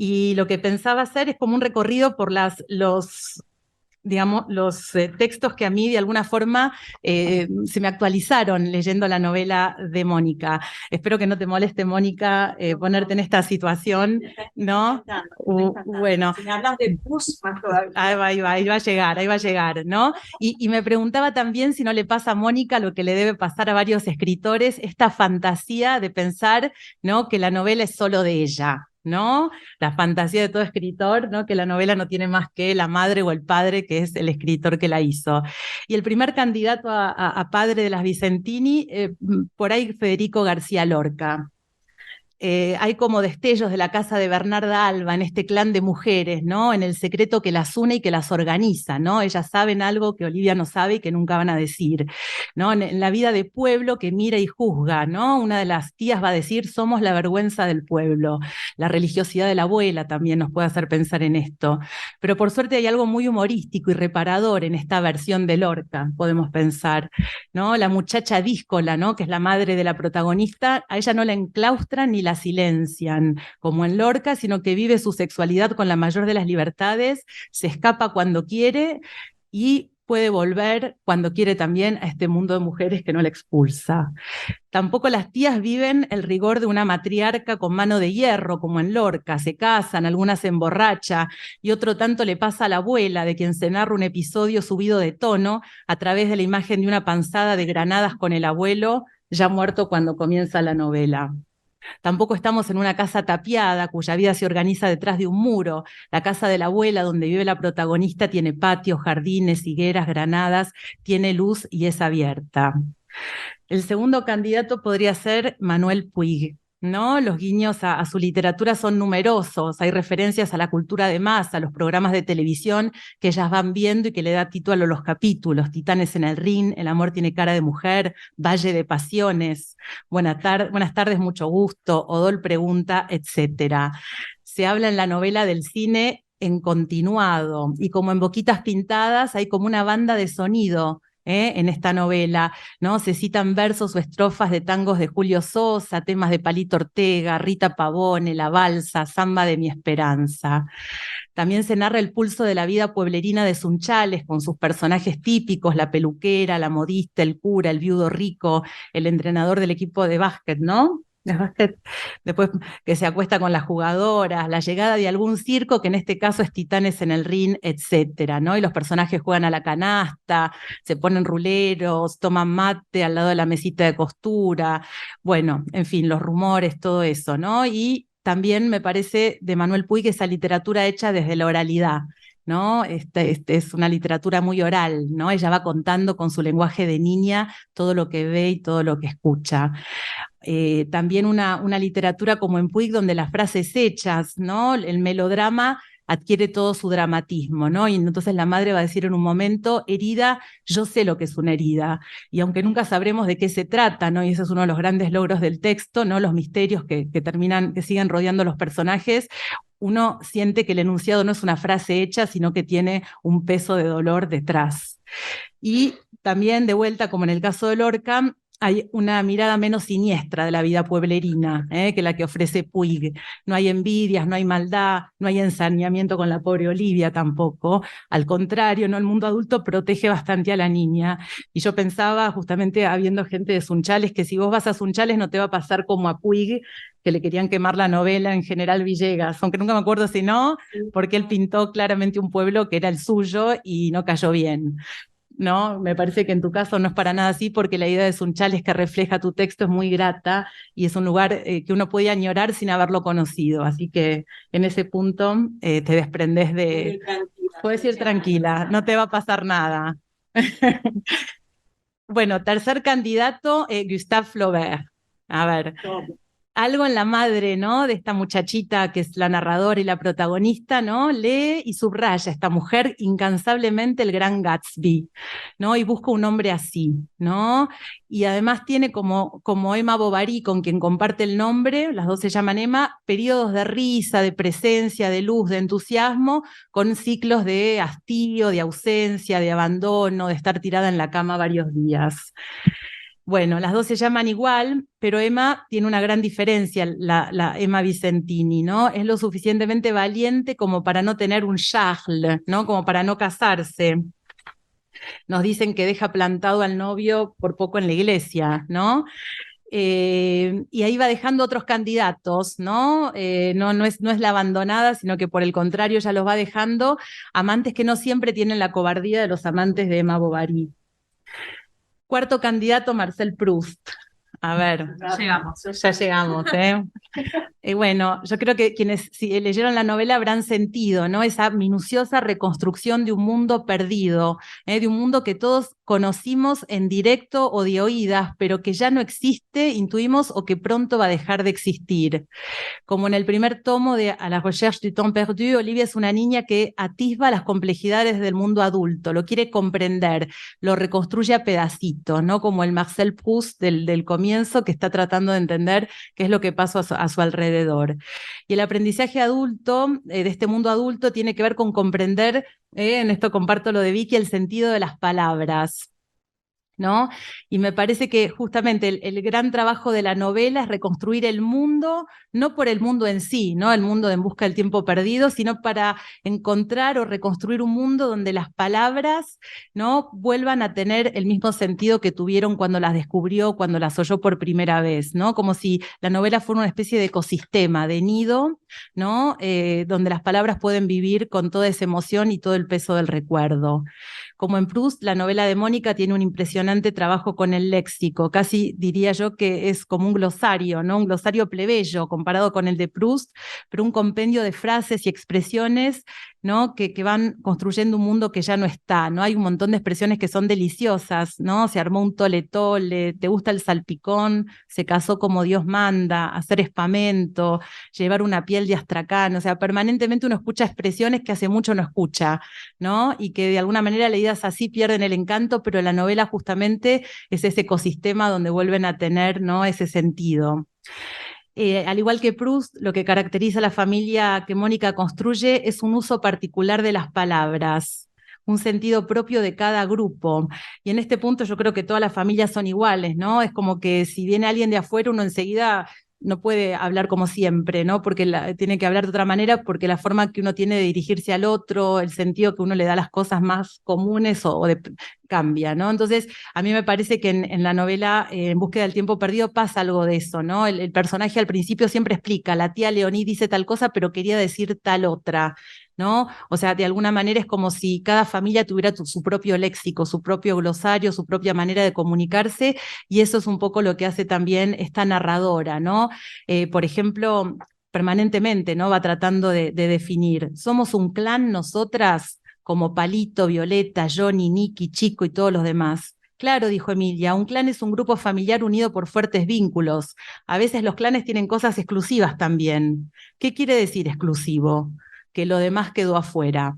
y lo que pensaba hacer es como un recorrido por los textos que a mí de alguna forma se me actualizaron leyendo la novela de Mónica. Espero que no te moleste, Mónica, ponerte en esta situación, ¿no? Bueno. Si me hablas de bus, más todavía. Ahí va a llegar, ¿no? Y me preguntaba también si no le pasa a Mónica lo que le debe pasar a varios escritores, esta fantasía de pensar, ¿no?, que la novela es solo de ella, ¿no? La fantasía de todo escritor, ¿no?, que la novela no tiene más que la madre o el padre, que es el escritor que la hizo. Y el primer candidato a padre de las Vicentini, por ahí Federico García Lorca. Hay como destellos de la casa de Bernarda Alba en este clan de mujeres, ¿no? En el secreto que las une y que las organiza, ¿no? Ellas saben algo que Olivia no sabe y que nunca van a decir, ¿no? En la vida de pueblo que mira y juzga, ¿no? Una de las tías va a decir, somos la vergüenza del pueblo. La religiosidad de la abuela también nos puede hacer pensar en esto. Pero por suerte hay algo muy humorístico y reparador en esta versión de Lorca, podemos pensar, ¿no? La muchacha díscola, ¿no?, que es la madre de la protagonista, a ella no la enclaustran ni la silencian, como en Lorca, sino que vive su sexualidad con la mayor de las libertades, se escapa cuando quiere y puede volver cuando quiere también a este mundo de mujeres que no la expulsa. Tampoco las tías viven el rigor de una matriarca con mano de hierro, como en Lorca, se casan, algunas se emborracha, y otro tanto le pasa a la abuela, de quien se narra un episodio subido de tono a través de la imagen de una panzada de granadas con el abuelo, ya muerto cuando comienza la novela. Tampoco estamos en una casa tapiada cuya vida se organiza detrás de un muro. La casa de la abuela donde vive la protagonista tiene patios, jardines, higueras, granadas, tiene luz y es abierta. El segundo candidato podría ser Manuel Puig, ¿no? Los guiños a su literatura son numerosos, hay referencias a la cultura de masa, a los programas de televisión que ellas van viendo y que le da título a los capítulos, Titanes en el Rin, El amor tiene cara de mujer, Valle de Pasiones, buenas tardes, mucho gusto, Odol pregunta, etc. Se habla en la novela del cine en continuado y como en Boquitas Pintadas hay como una banda de sonido en esta novela, ¿no? Se citan versos o estrofas de tangos de Julio Sosa, temas de Palito Ortega, Rita Pavone, La Balsa, Samba de mi Esperanza. También se narra el pulso de la vida pueblerina de Sunchales, con sus personajes típicos, la peluquera, la modista, el cura, el viudo rico, el entrenador del equipo de básquet, ¿no? De básquet, después que se acuesta con las jugadoras, la llegada de algún circo, que en este caso es Titanes en el Rin, etcétera, ¿no? Y los personajes juegan a la canasta, se ponen ruleros, toman mate al lado de la mesita de costura, bueno, en fin, los rumores, todo eso, ¿no? Y también me parece de Manuel Puig esa literatura hecha desde la oralidad, ¿no? Es una literatura muy oral, ¿no? Ella va contando con su lenguaje de niña todo lo que ve y todo lo que escucha. También una literatura como en Puig, donde las frases hechas, ¿no? El melodrama adquiere todo su dramatismo, ¿no? Y entonces la madre va a decir en un momento, herida, yo sé lo que es una herida, y aunque nunca sabremos de qué se trata, ¿no? Y ese es uno de los grandes logros del texto, ¿no? Los misterios que siguen rodeando los personajes, uno siente que el enunciado no es una frase hecha, sino que tiene un peso de dolor detrás. Y también, de vuelta, como en el caso de Lorca, hay una mirada menos siniestra de la vida pueblerina que la que ofrece Puig. No hay envidias, no hay maldad, no hay ensañamiento con la pobre Olivia tampoco. Al contrario, ¿no? El mundo adulto protege bastante a la niña. Y yo pensaba, justamente habiendo gente de Sunchales, que si vos vas a Sunchales no te va a pasar como a Puig, que le querían quemar la novela en General Villegas, aunque nunca me acuerdo si no, porque él pintó claramente un pueblo que era el suyo y no cayó bien. ¿No? Me parece que en tu caso no es para nada así, porque la idea de Sunchales que refleja tu texto es muy grata y es un lugar que uno puede añorar sin haberlo conocido. Así que en ese punto te desprendes de... Puedes ir tranquila, no te va a pasar nada. Bueno, tercer candidato, Gustave Flaubert. A ver, algo en la madre, ¿no? De esta muchachita que es la narradora y la protagonista, ¿no? Lee y subraya esta mujer incansablemente el Gran Gatsby, ¿no? Y busca un hombre así, ¿no? Y además tiene como Emma Bovary, con quien comparte el nombre, las dos se llaman Emma, periodos de risa, de presencia, de luz, de entusiasmo, con ciclos de hastío, de ausencia, de abandono, de estar tirada en la cama varios días. Bueno, las dos se llaman igual, pero Emma tiene una gran diferencia, la Emma Vicentini, ¿no? Es lo suficientemente valiente como para no tener un Charles, ¿no? Como para no casarse. Nos dicen que deja plantado al novio por poco en la iglesia, ¿no? Y ahí va dejando otros candidatos, ¿no? No es la abandonada, sino que por el contrario ya los va dejando amantes que no siempre tienen la cobardía de los amantes de Emma Bovary. Cuarto candidato, Marcel Proust. A ver, ya llegamos, ¿eh? Bueno, yo creo que quienes leyeron la novela habrán sentido, ¿no? Esa minuciosa reconstrucción de un mundo perdido, de un mundo que todos conocimos en directo o de oídas, pero que ya no existe, intuimos, o que pronto va a dejar de existir. Como en el primer tomo de A la recherche du temps perdu, Olivia es una niña que atisba las complejidades del mundo adulto, lo quiere comprender, lo reconstruye a pedacitos, ¿no? Como el Marcel Proust del comienzo, que está tratando de entender qué es lo que pasa a su alrededor. Y el aprendizaje adulto, de este mundo adulto, tiene que ver con comprender, en esto comparto lo de Vicky, el sentido de las palabras, ¿no? Y me parece que justamente el gran trabajo de la novela es reconstruir el mundo, no por el mundo en sí, ¿no? El mundo en busca del tiempo perdido, sino para encontrar o reconstruir un mundo donde las palabras, ¿no?, vuelvan a tener el mismo sentido que tuvieron cuando las descubrió, cuando las oyó por primera vez, ¿no? Como si la novela fuera una especie de ecosistema, de nido, ¿no? Donde las palabras pueden vivir con toda esa emoción y todo el peso del recuerdo. Como en Proust, la novela de Mónica tiene un impresionante trabajo con el léxico, casi diría yo que es como un glosario, ¿no? Un glosario plebeyo comparado con el de Proust, pero un compendio de frases y expresiones, ¿no?, que van construyendo un mundo que ya no está, ¿no? Hay un montón de expresiones que son deliciosas, ¿no? Se armó un tole tole, te gusta el salpicón, se casó como Dios manda, hacer espamento, llevar una piel de astracán, o sea, permanentemente uno escucha expresiones que hace mucho no escucha, ¿no? Y que de alguna manera leídas así pierden el encanto, pero la novela justamente es ese ecosistema donde vuelven a tener, ¿no?, ese sentido. Al igual que Proust, lo que caracteriza a la familia que Mónica construye es un uso particular de las palabras, un sentido propio de cada grupo. Y en este punto yo creo que todas las familias son iguales, ¿no? Es como que si viene alguien de afuera, uno enseguida no puede hablar como siempre, ¿no? Porque tiene que hablar de otra manera, porque la forma que uno tiene de dirigirse al otro, el sentido que uno le da a las cosas más comunes cambia, ¿no? Entonces, a mí me parece que en la novela En búsqueda del tiempo perdido pasa algo de eso, ¿no? El personaje al principio siempre explica, la tía Leonie dice tal cosa, pero quería decir tal otra, ¿no? O sea, de alguna manera es como si cada familia tuviera su propio léxico, su propio glosario, su propia manera de comunicarse, y eso es un poco lo que hace también esta narradora, ¿no? Por ejemplo, permanentemente, ¿no?, va tratando de definir, ¿somos un clan nosotras? Como Palito, Violeta, Johnny, Nicky, Chico y todos los demás. Claro, dijo Emilia, un clan es un grupo familiar unido por fuertes vínculos. A veces los clanes tienen cosas exclusivas también. ¿Qué quiere decir exclusivo? Que lo demás quedó afuera.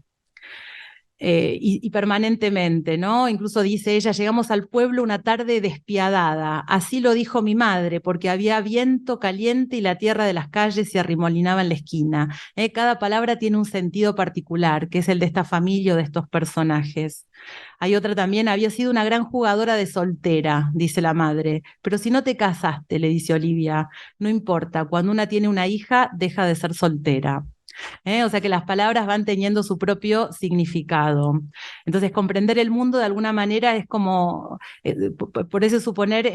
Y permanentemente, ¿no? Incluso dice ella, llegamos al pueblo una tarde despiadada, así lo dijo mi madre, porque había viento caliente y la tierra de las calles se arremolinaba en la esquina. Cada palabra tiene un sentido particular, que es el de esta familia o de estos personajes. Hay otra también, había sido una gran jugadora de soltera, dice la madre, pero si no te casaste, le dice Olivia, no importa, cuando una tiene una hija, deja de ser soltera. O sea que las palabras van teniendo su propio significado. Entonces, comprender el mundo de alguna manera es como, por eso suponer,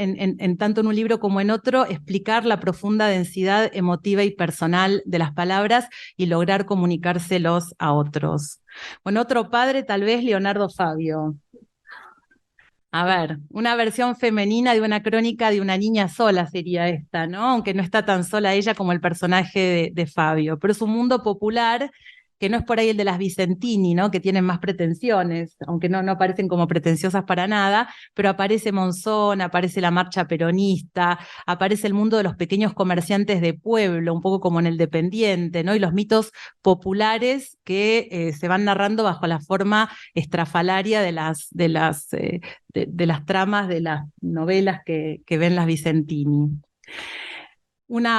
tanto en un libro como en otro, explicar la profunda densidad emotiva y personal de las palabras y lograr comunicárselos a otros. Bueno, otro padre, tal vez Leonardo Fabio. A ver, una versión femenina de una crónica de una niña sola sería esta, ¿no? Aunque no está tan sola ella como el personaje de Fabio, pero es un mundo popular que no es por ahí el de las Vicentini, ¿no?, que tienen más pretensiones, aunque no parecen como pretenciosas para nada, pero aparece Monzón, aparece la marcha peronista, aparece el mundo de los pequeños comerciantes de pueblo, un poco como en El Dependiente, ¿no?, y los mitos populares que se van narrando bajo la forma estrafalaria de las tramas de las novelas que ven las Vicentini.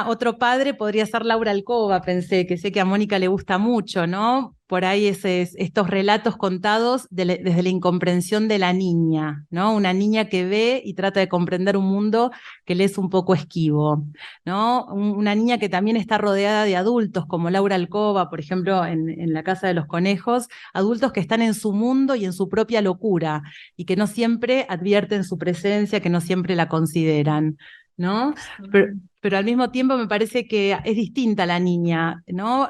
Otro padre podría ser Laura Alcoba, pensé, que sé que a Mónica le gusta mucho, ¿no? por ahí estos relatos contados desde la incomprensión de la niña, ¿no? Una niña que ve y trata de comprender un mundo que le es un poco esquivo, ¿no? Una niña que también está rodeada de adultos, como Laura Alcoba, por ejemplo, en La Casa de los Conejos, adultos que están en su mundo y en su propia locura, y que no siempre advierten su presencia, que no siempre la consideran, ¿no? Pero al mismo tiempo me parece que es distinta la niña, ¿no?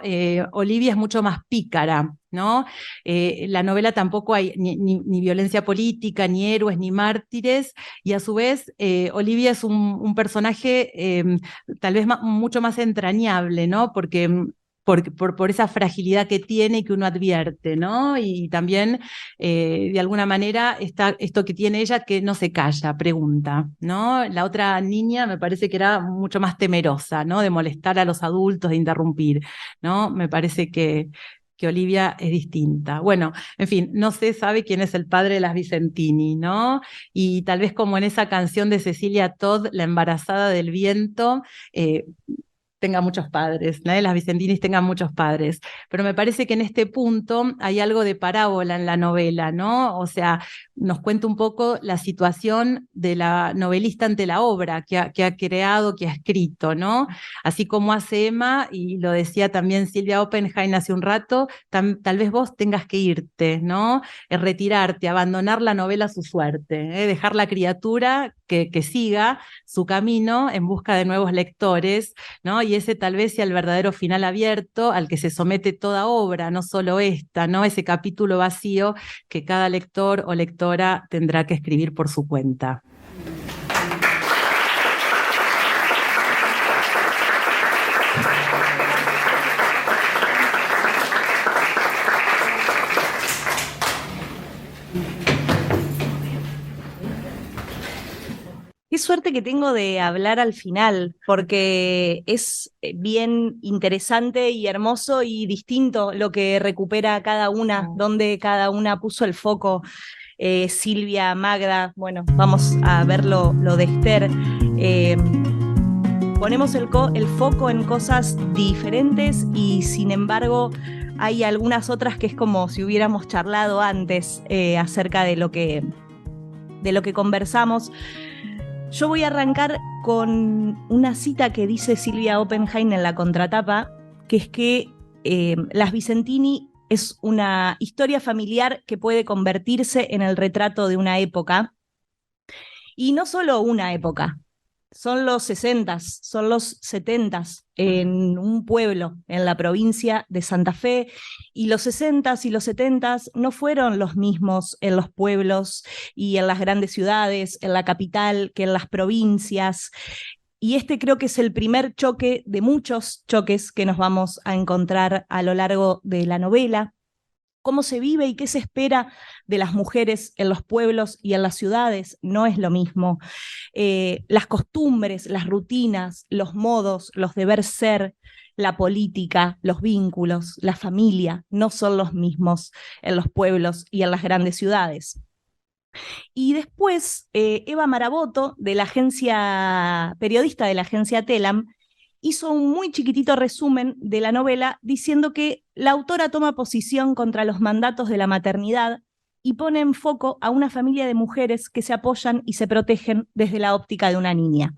Olivia es mucho más pícara, ¿no? La novela tampoco hay ni violencia política, ni héroes, ni mártires, y a su vez Olivia es un personaje tal vez mucho más entrañable, ¿no? Porque por esa fragilidad que tiene y que uno advierte, ¿no? Y también, de alguna manera, está esto que tiene ella, que no se calla, pregunta, ¿no? La otra niña me parece que era mucho más temerosa, ¿no? De molestar a los adultos, de interrumpir, ¿no? Me parece que Olivia es distinta. Bueno, en fin, no se sabe quién es el padre de las Vicentini, ¿no? Y tal vez como en esa canción de Cecilia Todd, La embarazada del viento, tenga muchos padres, ¿no? Las Vicentinis tengan muchos padres, pero me parece que en este punto hay algo de parábola en la novela, ¿no? O sea, nos cuenta un poco la situación de la novelista ante la obra que ha creado, que ha escrito, ¿no? Así como hace Emma, y lo decía también Silvia Oppenheim hace un rato, tal vez vos tengas que irte, ¿no? Retirarte, abandonar la novela a su suerte, dejar la criatura que siga su camino en busca de nuevos lectores, ¿no? Y ese tal vez sea el verdadero final abierto al que se somete toda obra, no solo esta, ¿no? Ese capítulo vacío que cada lector o lectora tendrá que escribir por su cuenta. Qué suerte que tengo de hablar al final, porque es bien interesante y hermoso y distinto lo que recupera cada una, donde cada una puso el foco. Silvia, Magda, bueno, vamos a ver lo de Esther. Ponemos el foco en cosas diferentes y sin embargo hay algunas otras que es como si hubiéramos charlado antes acerca de lo que conversamos. Yo voy a arrancar con una cita que dice Silvia Oppenheim en la contratapa, que es que Las Vicentini es una historia familiar que puede convertirse en el retrato de una época, y no solo una época. Son los 60s, son los 70s en un pueblo en la provincia de Santa Fe, y los 60s y los 70s no fueron los mismos en los pueblos y en las grandes ciudades, en la capital, que en las provincias. Y este creo que es el primer choque de muchos choques que nos vamos a encontrar a lo largo de la novela. Cómo se vive y qué se espera de las mujeres en los pueblos y en las ciudades no es lo mismo. Las costumbres, las rutinas, los modos, los deber ser, la política, los vínculos, la familia, no son los mismos en los pueblos y en las grandes ciudades. Y después, Eva Maraboto, periodista de la agencia Telam, hizo un muy chiquitito resumen de la novela diciendo que la autora toma posición contra los mandatos de la maternidad y pone en foco a una familia de mujeres que se apoyan y se protegen desde la óptica de una niña.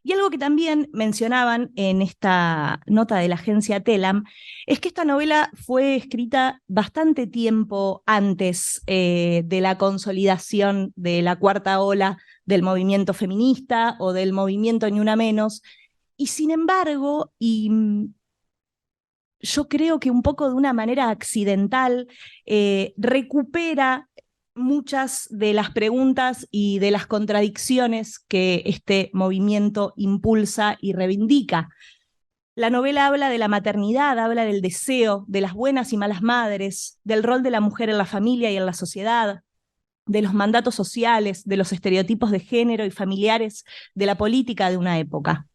Y algo que también mencionaban en esta nota de la agencia Telam es que esta novela fue escrita bastante tiempo antes de la consolidación de la cuarta ola del movimiento feminista o del movimiento Ni Una Menos. Y sin embargo, yo creo que un poco de una manera accidental, recupera muchas de las preguntas y de las contradicciones que este movimiento impulsa y reivindica. La novela habla de la maternidad, habla del deseo, de las buenas y malas madres, del rol de la mujer en la familia y en la sociedad, de los mandatos sociales, de los estereotipos de género y familiares, de la política de una época.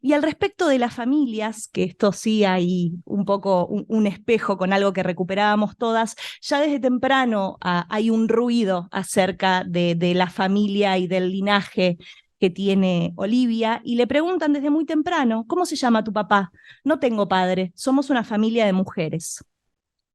Y al respecto de las familias, que esto sí hay un poco un espejo con algo que recuperábamos todas, ya desde temprano hay un ruido acerca de la familia y del linaje que tiene Olivia, y le preguntan desde muy temprano, ¿cómo se llama tu papá? No tengo padre, somos una familia de mujeres.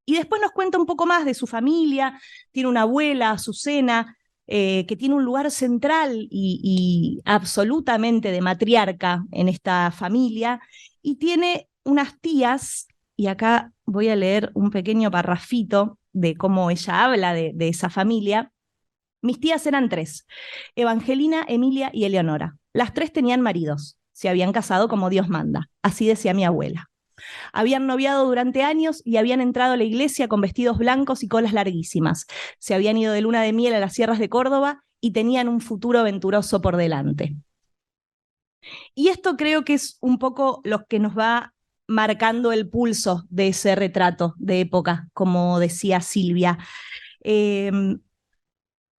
Y después nos cuenta un poco más de su familia. Tiene una abuela, Azucena, que tiene un lugar central y absolutamente de matriarca en esta familia, y tiene unas tías, y acá voy a leer un pequeño parrafito de cómo ella habla de esa familia. Mis tías eran tres: Evangelina, Emilia y Eleonora. Las tres tenían maridos, se habían casado como Dios manda, así decía mi abuela. Habían noviado durante años y habían entrado a la iglesia con vestidos blancos y colas larguísimas. Se habían ido de luna de miel a las sierras de Córdoba y tenían un futuro venturoso por delante. Y esto creo que es un poco lo que nos va marcando el pulso de ese retrato de época, como decía Silvia.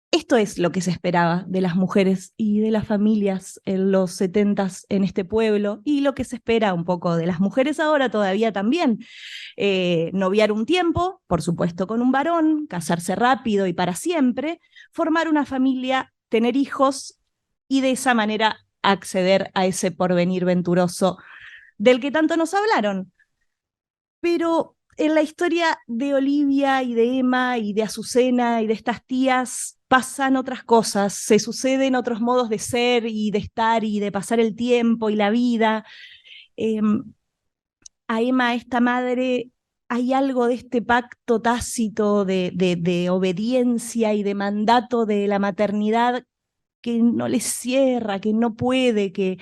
Esto es lo que se esperaba de las mujeres y de las familias en los 70s en este pueblo, y lo que se espera un poco de las mujeres ahora todavía también. Noviar un tiempo, por supuesto con un varón, casarse rápido y para siempre, formar una familia, tener hijos y de esa manera acceder a ese porvenir venturoso del que tanto nos hablaron. Pero en la historia de Olivia y de Emma y de Azucena y de estas tías pasan otras cosas, se suceden otros modos de ser y de estar y de pasar el tiempo y la vida. A Emma, esta madre, hay algo de este pacto tácito de obediencia y de mandato de la maternidad que no le cierra, que no puede, que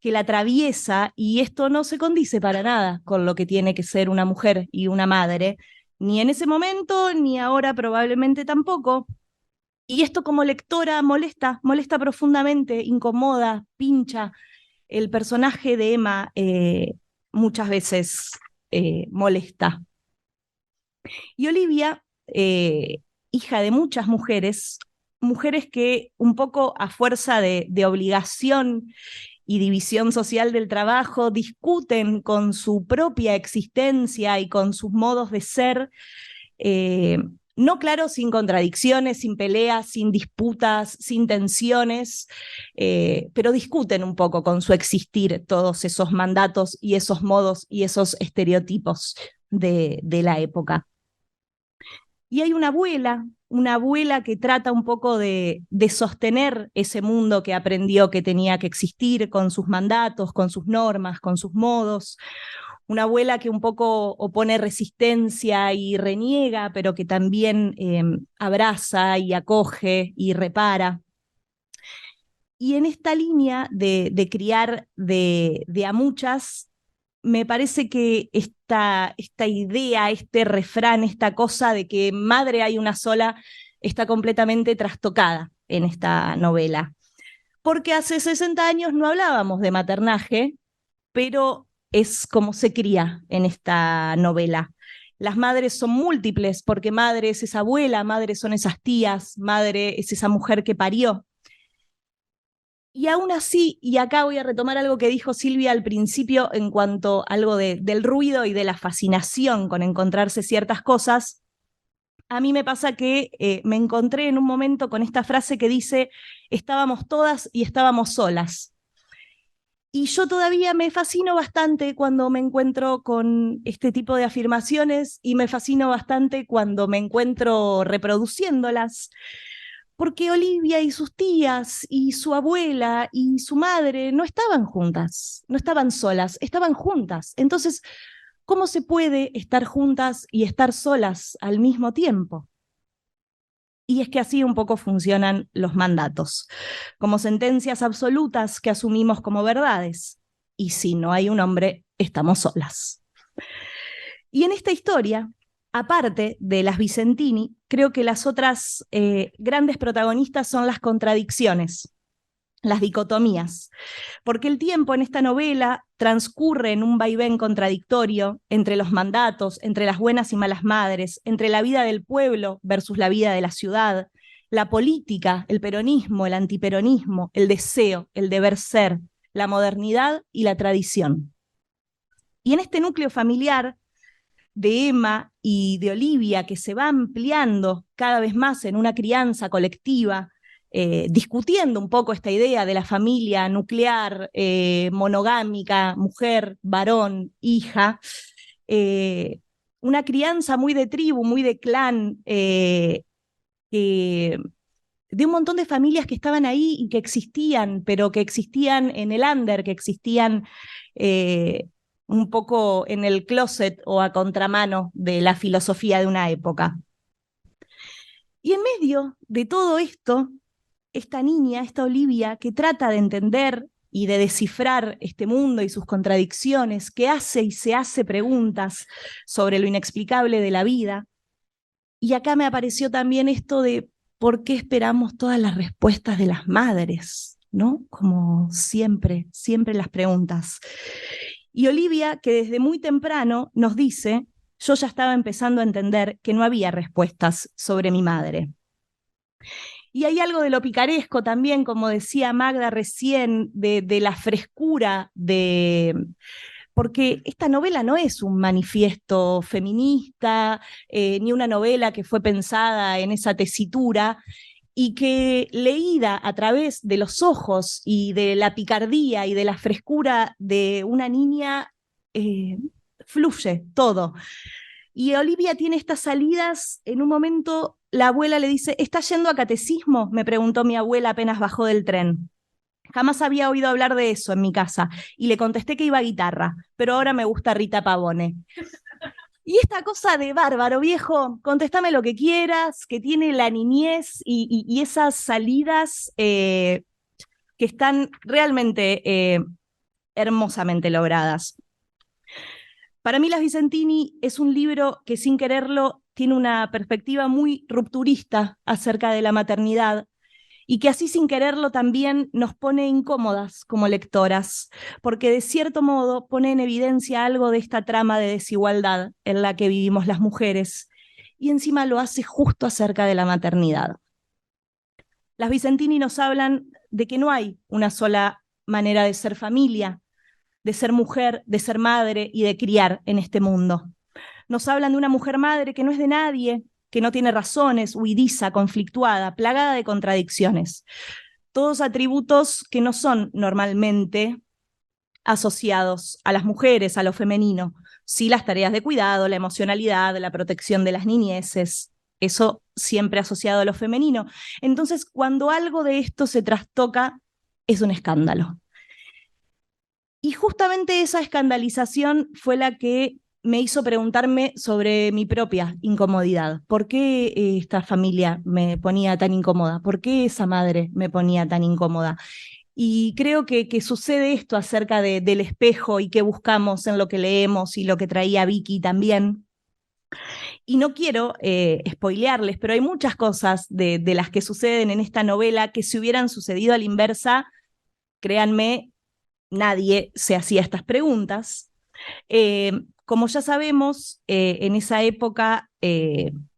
la atraviesa, y esto no se condice para nada con lo que tiene que ser una mujer y una madre, ni en ese momento, ni ahora probablemente tampoco. Y esto como lectora molesta profundamente, incomoda, pincha. El personaje de Emma muchas veces molesta. Y Olivia, hija de muchas mujeres que un poco a fuerza de obligación y división social del trabajo, discuten con su propia existencia y con sus modos de ser, no claro, sin contradicciones, sin peleas, sin disputas, sin tensiones, pero discuten un poco con su existir todos esos mandatos y esos modos y esos estereotipos de la época. Y hay una abuela que trata un poco de sostener ese mundo que aprendió que tenía que existir, con sus mandatos, con sus normas, con sus modos. Una abuela que un poco opone resistencia y reniega, pero que también abraza y acoge y repara. Y en esta línea de criar de a muchas, me parece que esta idea, este refrán, esta cosa de que madre hay una sola, está completamente trastocada en esta novela. Porque hace 60 años no hablábamos de maternaje, pero es como se cría en esta novela. Las madres son múltiples, porque madre es esa abuela, madre son esas tías, madre es esa mujer que parió. Y aún así, y acá voy a retomar algo que dijo Silvia al principio en cuanto a algo del ruido y de la fascinación con encontrarse ciertas cosas, a mí me pasa que me encontré en un momento con esta frase que dice: estábamos todas y estábamos solas. Y yo todavía me fascino bastante cuando me encuentro con este tipo de afirmaciones, y me fascino bastante cuando me encuentro reproduciéndolas, porque Olivia y sus tías y su abuela y su madre no estaban juntas, no estaban solas, estaban juntas. Entonces, ¿cómo se puede estar juntas y estar solas al mismo tiempo? Y es que así un poco funcionan los mandatos, como sentencias absolutas que asumimos como verdades. Y si no hay un hombre, estamos solas. Y en esta historia, aparte de las Vicentini, creo que las otras grandes protagonistas son las contradicciones, las dicotomías, porque el tiempo en esta novela transcurre en un vaivén contradictorio entre los mandatos, entre las buenas y malas madres, entre la vida del pueblo versus la vida de la ciudad, la política, el peronismo, el antiperonismo, el deseo, el deber ser, la modernidad y la tradición. Y en este núcleo familiar de Emma y de Olivia, que se va ampliando cada vez más en una crianza colectiva, discutiendo un poco esta idea de la familia nuclear, monogámica, mujer, varón, hija, una crianza muy de tribu, muy de clan, de un montón de familias que estaban ahí y que existían, pero que existían en el under, que existían un poco en el closet o a contramano de la filosofía de una época. Y en medio de todo esto, esta niña, esta Olivia, que trata de entender y de descifrar este mundo y sus contradicciones, que hace y se hace preguntas sobre lo inexplicable de la vida. Y acá me apareció también esto de por qué esperamos todas las respuestas de las madres, ¿no? Como siempre, siempre las preguntas. Y Olivia, que desde muy temprano nos dice, yo ya estaba empezando a entender que no había respuestas sobre mi madre. Y hay algo de lo picaresco también, como decía Magda recién, de la frescura, porque esta novela no es un manifiesto feminista, ni una novela que fue pensada en esa tesitura, y que leída a través de los ojos y de la picardía y de la frescura de una niña, fluye todo. Y Olivia tiene estas salidas, en un momento la abuela le dice, ¿estás yendo a catecismo?, me preguntó mi abuela apenas bajó del tren. Jamás había oído hablar de eso en mi casa, y le contesté que iba a guitarra, pero ahora me gusta Rita Pavone. Y esta cosa de bárbaro, viejo, contéstame lo que quieras, que tiene la niñez y esas salidas que están realmente hermosamente logradas. Para mí Las Vicentini es un libro que sin quererlo tiene una perspectiva muy rupturista acerca de la maternidad y que así sin quererlo también nos pone incómodas como lectoras, porque de cierto modo pone en evidencia algo de esta trama de desigualdad en la que vivimos las mujeres y encima lo hace justo acerca de la maternidad. Las Vicentini nos hablan de que no hay una sola manera de ser familia, de ser mujer, de ser madre y de criar en este mundo. Nos hablan de una mujer madre que no es de nadie, que no tiene razones, huidiza, conflictuada, plagada de contradicciones. Todos atributos que no son normalmente asociados a las mujeres, a lo femenino. Sí, las tareas de cuidado, la emocionalidad, la protección de las niñeces, eso siempre asociado a lo femenino. Entonces, cuando algo de esto se trastoca, es un escándalo. Y justamente esa escandalización fue la que me hizo preguntarme sobre mi propia incomodidad. ¿Por qué esta familia me ponía tan incómoda? ¿Por qué esa madre me ponía tan incómoda? Y creo que sucede esto acerca del espejo y qué buscamos en lo que leemos y lo que traía Vicky también. Y no quiero spoilearles, pero hay muchas cosas de las que suceden en esta novela que si hubieran sucedido a la inversa, créanme, nadie se hacía estas preguntas. Como ya sabemos, en esa época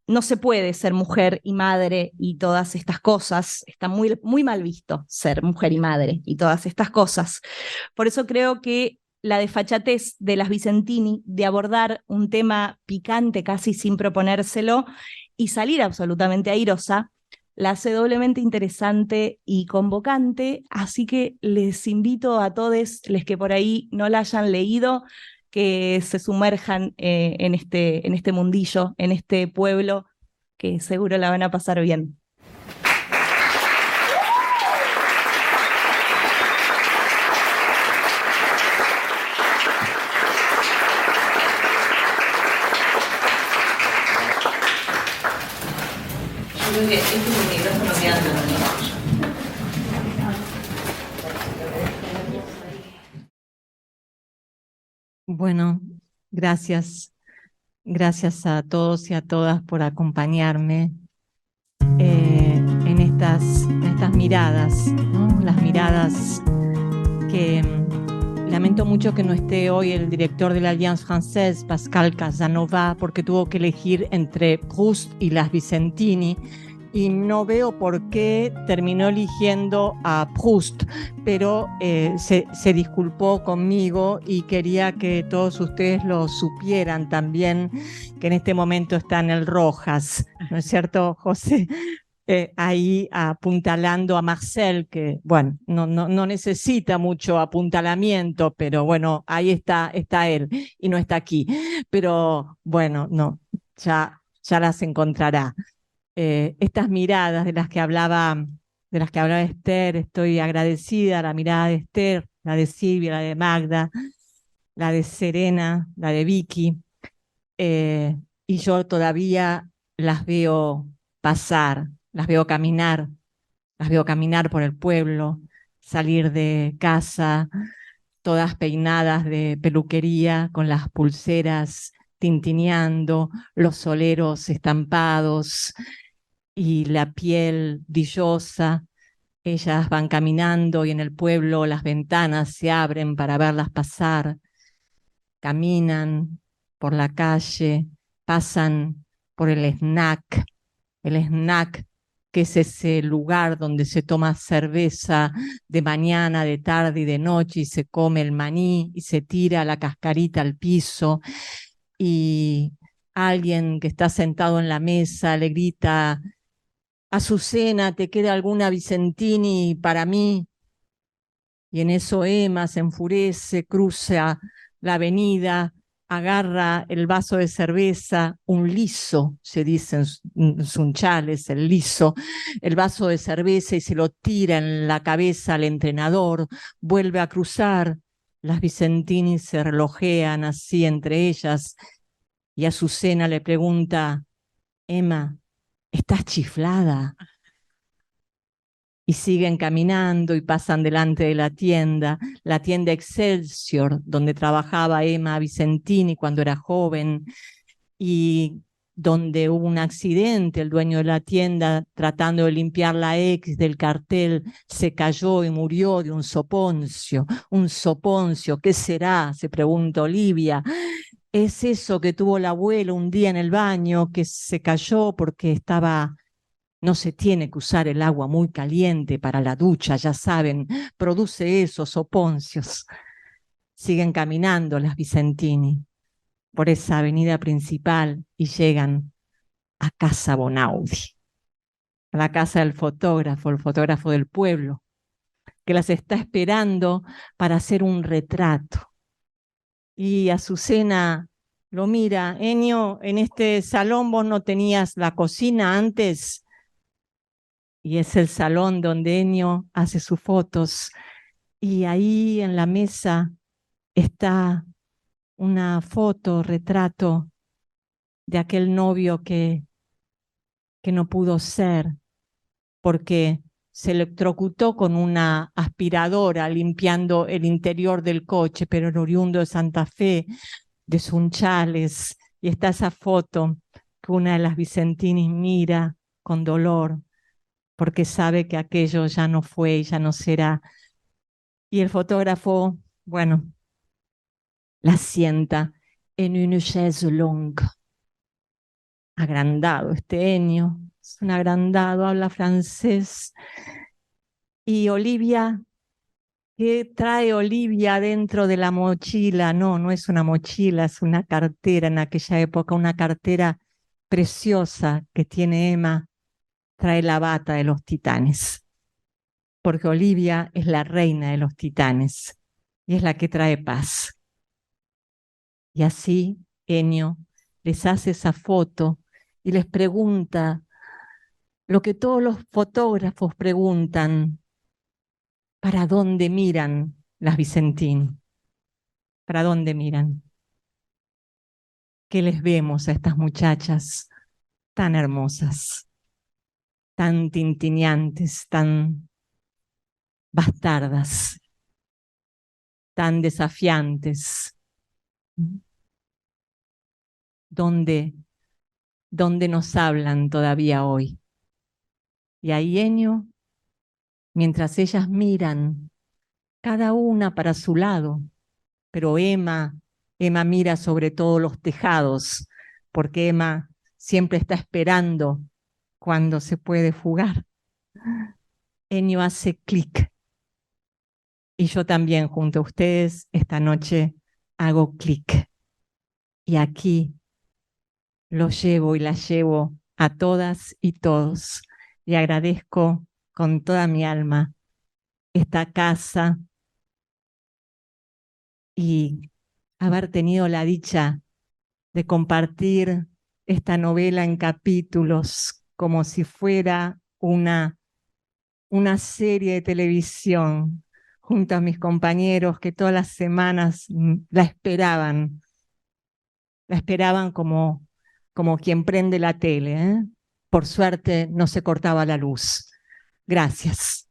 no se puede ser mujer y madre y todas estas cosas. Está muy, muy mal visto ser mujer y madre y todas estas cosas. Por eso creo que la desfachatez de Las Vicentini de abordar un tema picante casi sin proponérselo y salir absolutamente airosa, la hace doblemente interesante y convocante, así que les invito a todos los que por ahí no la hayan leído, que se sumerjan en este mundillo, en este pueblo, que seguro la van a pasar bien. Yo creo que este es un micrófono que anda, ¿no? Bueno, gracias. Gracias a todos y a todas por acompañarme en estas miradas, ¿no? Las miradas que lamento mucho que no esté hoy el director de la Alliance Française, Pascal Casanova, porque tuvo que elegir entre Proust y Las Vicentini, y no veo por qué terminó eligiendo a Proust, pero se disculpó conmigo y quería que todos ustedes lo supieran también, que en este momento está en el Rojas, ¿no es cierto, José? ahí apuntalando a Marcel, que bueno, no necesita mucho apuntalamiento, pero bueno, ahí está él y no está aquí. Pero bueno, no, ya las encontrará. Estas miradas de las que hablaba Esther, estoy agradecida, la mirada de Esther, la de Silvia, la de Magda, la de Serena, la de Vicky, y yo todavía las veo pasar, las veo caminar por el pueblo, salir de casa, todas peinadas de peluquería, con las pulseras tintineando, los soleros estampados y la piel brillosa. Ellas van caminando y en el pueblo las ventanas se abren para verlas pasar, caminan por la calle, pasan por el snack que es ese lugar donde se toma cerveza de mañana, de tarde y de noche y se come el maní y se tira la cascarita al piso y alguien que está sentado en la mesa le grita: Azucena, ¿te queda alguna Vicentini para mí? Y en eso Emma se enfurece, cruza la avenida, agarra el vaso de cerveza, un liso, se dice en Sunchales, el liso, el vaso de cerveza y se lo tira en la cabeza al entrenador, vuelve a cruzar, las Vicentini se relojean así entre ellas y Azucena le pregunta: Emma, ¿estás chiflada? Y siguen caminando y pasan delante de la tienda Excelsior, donde trabajaba Emma Vicentini cuando era joven, y donde hubo un accidente, el dueño de la tienda, tratando de limpiar la X del cartel, se cayó y murió de un soponcio. Un soponcio, ¿qué será?, se pregunta Olivia. Es eso que tuvo el abuelo un día en el baño, que se cayó porque no se tiene que usar el agua muy caliente para la ducha, ya saben, produce esos soponcios. Siguen caminando las Vicentini por esa avenida principal y llegan a Casa Bonaudi, a la casa del fotógrafo, el fotógrafo del pueblo, que las está esperando para hacer un retrato. Y Azucena lo mira: Enio, en este salón vos no tenías la cocina antes. Y es el salón donde Enio hace sus fotos. Y ahí en la mesa está una foto, retrato de aquel novio que no pudo ser porque se electrocutó con una aspiradora limpiando el interior del coche, pero era oriundo de Santa Fe, de Sunchales. Y está esa foto que una de las Vicentinis mira con dolor, porque sabe que aquello ya no fue y ya no será. Y el fotógrafo, bueno, la sienta en une chaise longue. Agrandado este Enio, es un agrandado, habla francés. Y Olivia, ¿qué trae Olivia dentro de la mochila? No es una mochila, es una cartera en aquella época, una cartera preciosa que tiene Emma. Trae la bata de los titanes, porque Olivia es la reina de los titanes y es la que trae paz. Y así Enio les hace esa foto y les pregunta lo que todos los fotógrafos preguntan: ¿para dónde miran las Vicentín? ¿Para dónde miran? ¿Qué les vemos a estas muchachas tan hermosas, tan tintineantes, tan bastardas, tan desafiantes? ¿Dónde nos hablan todavía hoy? Y ahí Enio, mientras ellas miran, cada una para su lado, pero Emma mira sobre todo los tejados, porque Emma siempre está esperando cuando se puede fugar. Enio hace clic. Y yo también, junto a ustedes, esta noche hago clic. Y aquí los llevo y las llevo a todas y todos y agradezco con toda mi alma esta casa y haber tenido la dicha de compartir esta novela en capítulos como si fuera una serie de televisión junto a mis compañeros que todas las semanas la esperaban como quien prende la tele, ¿eh? Por suerte no se cortaba la luz. Gracias.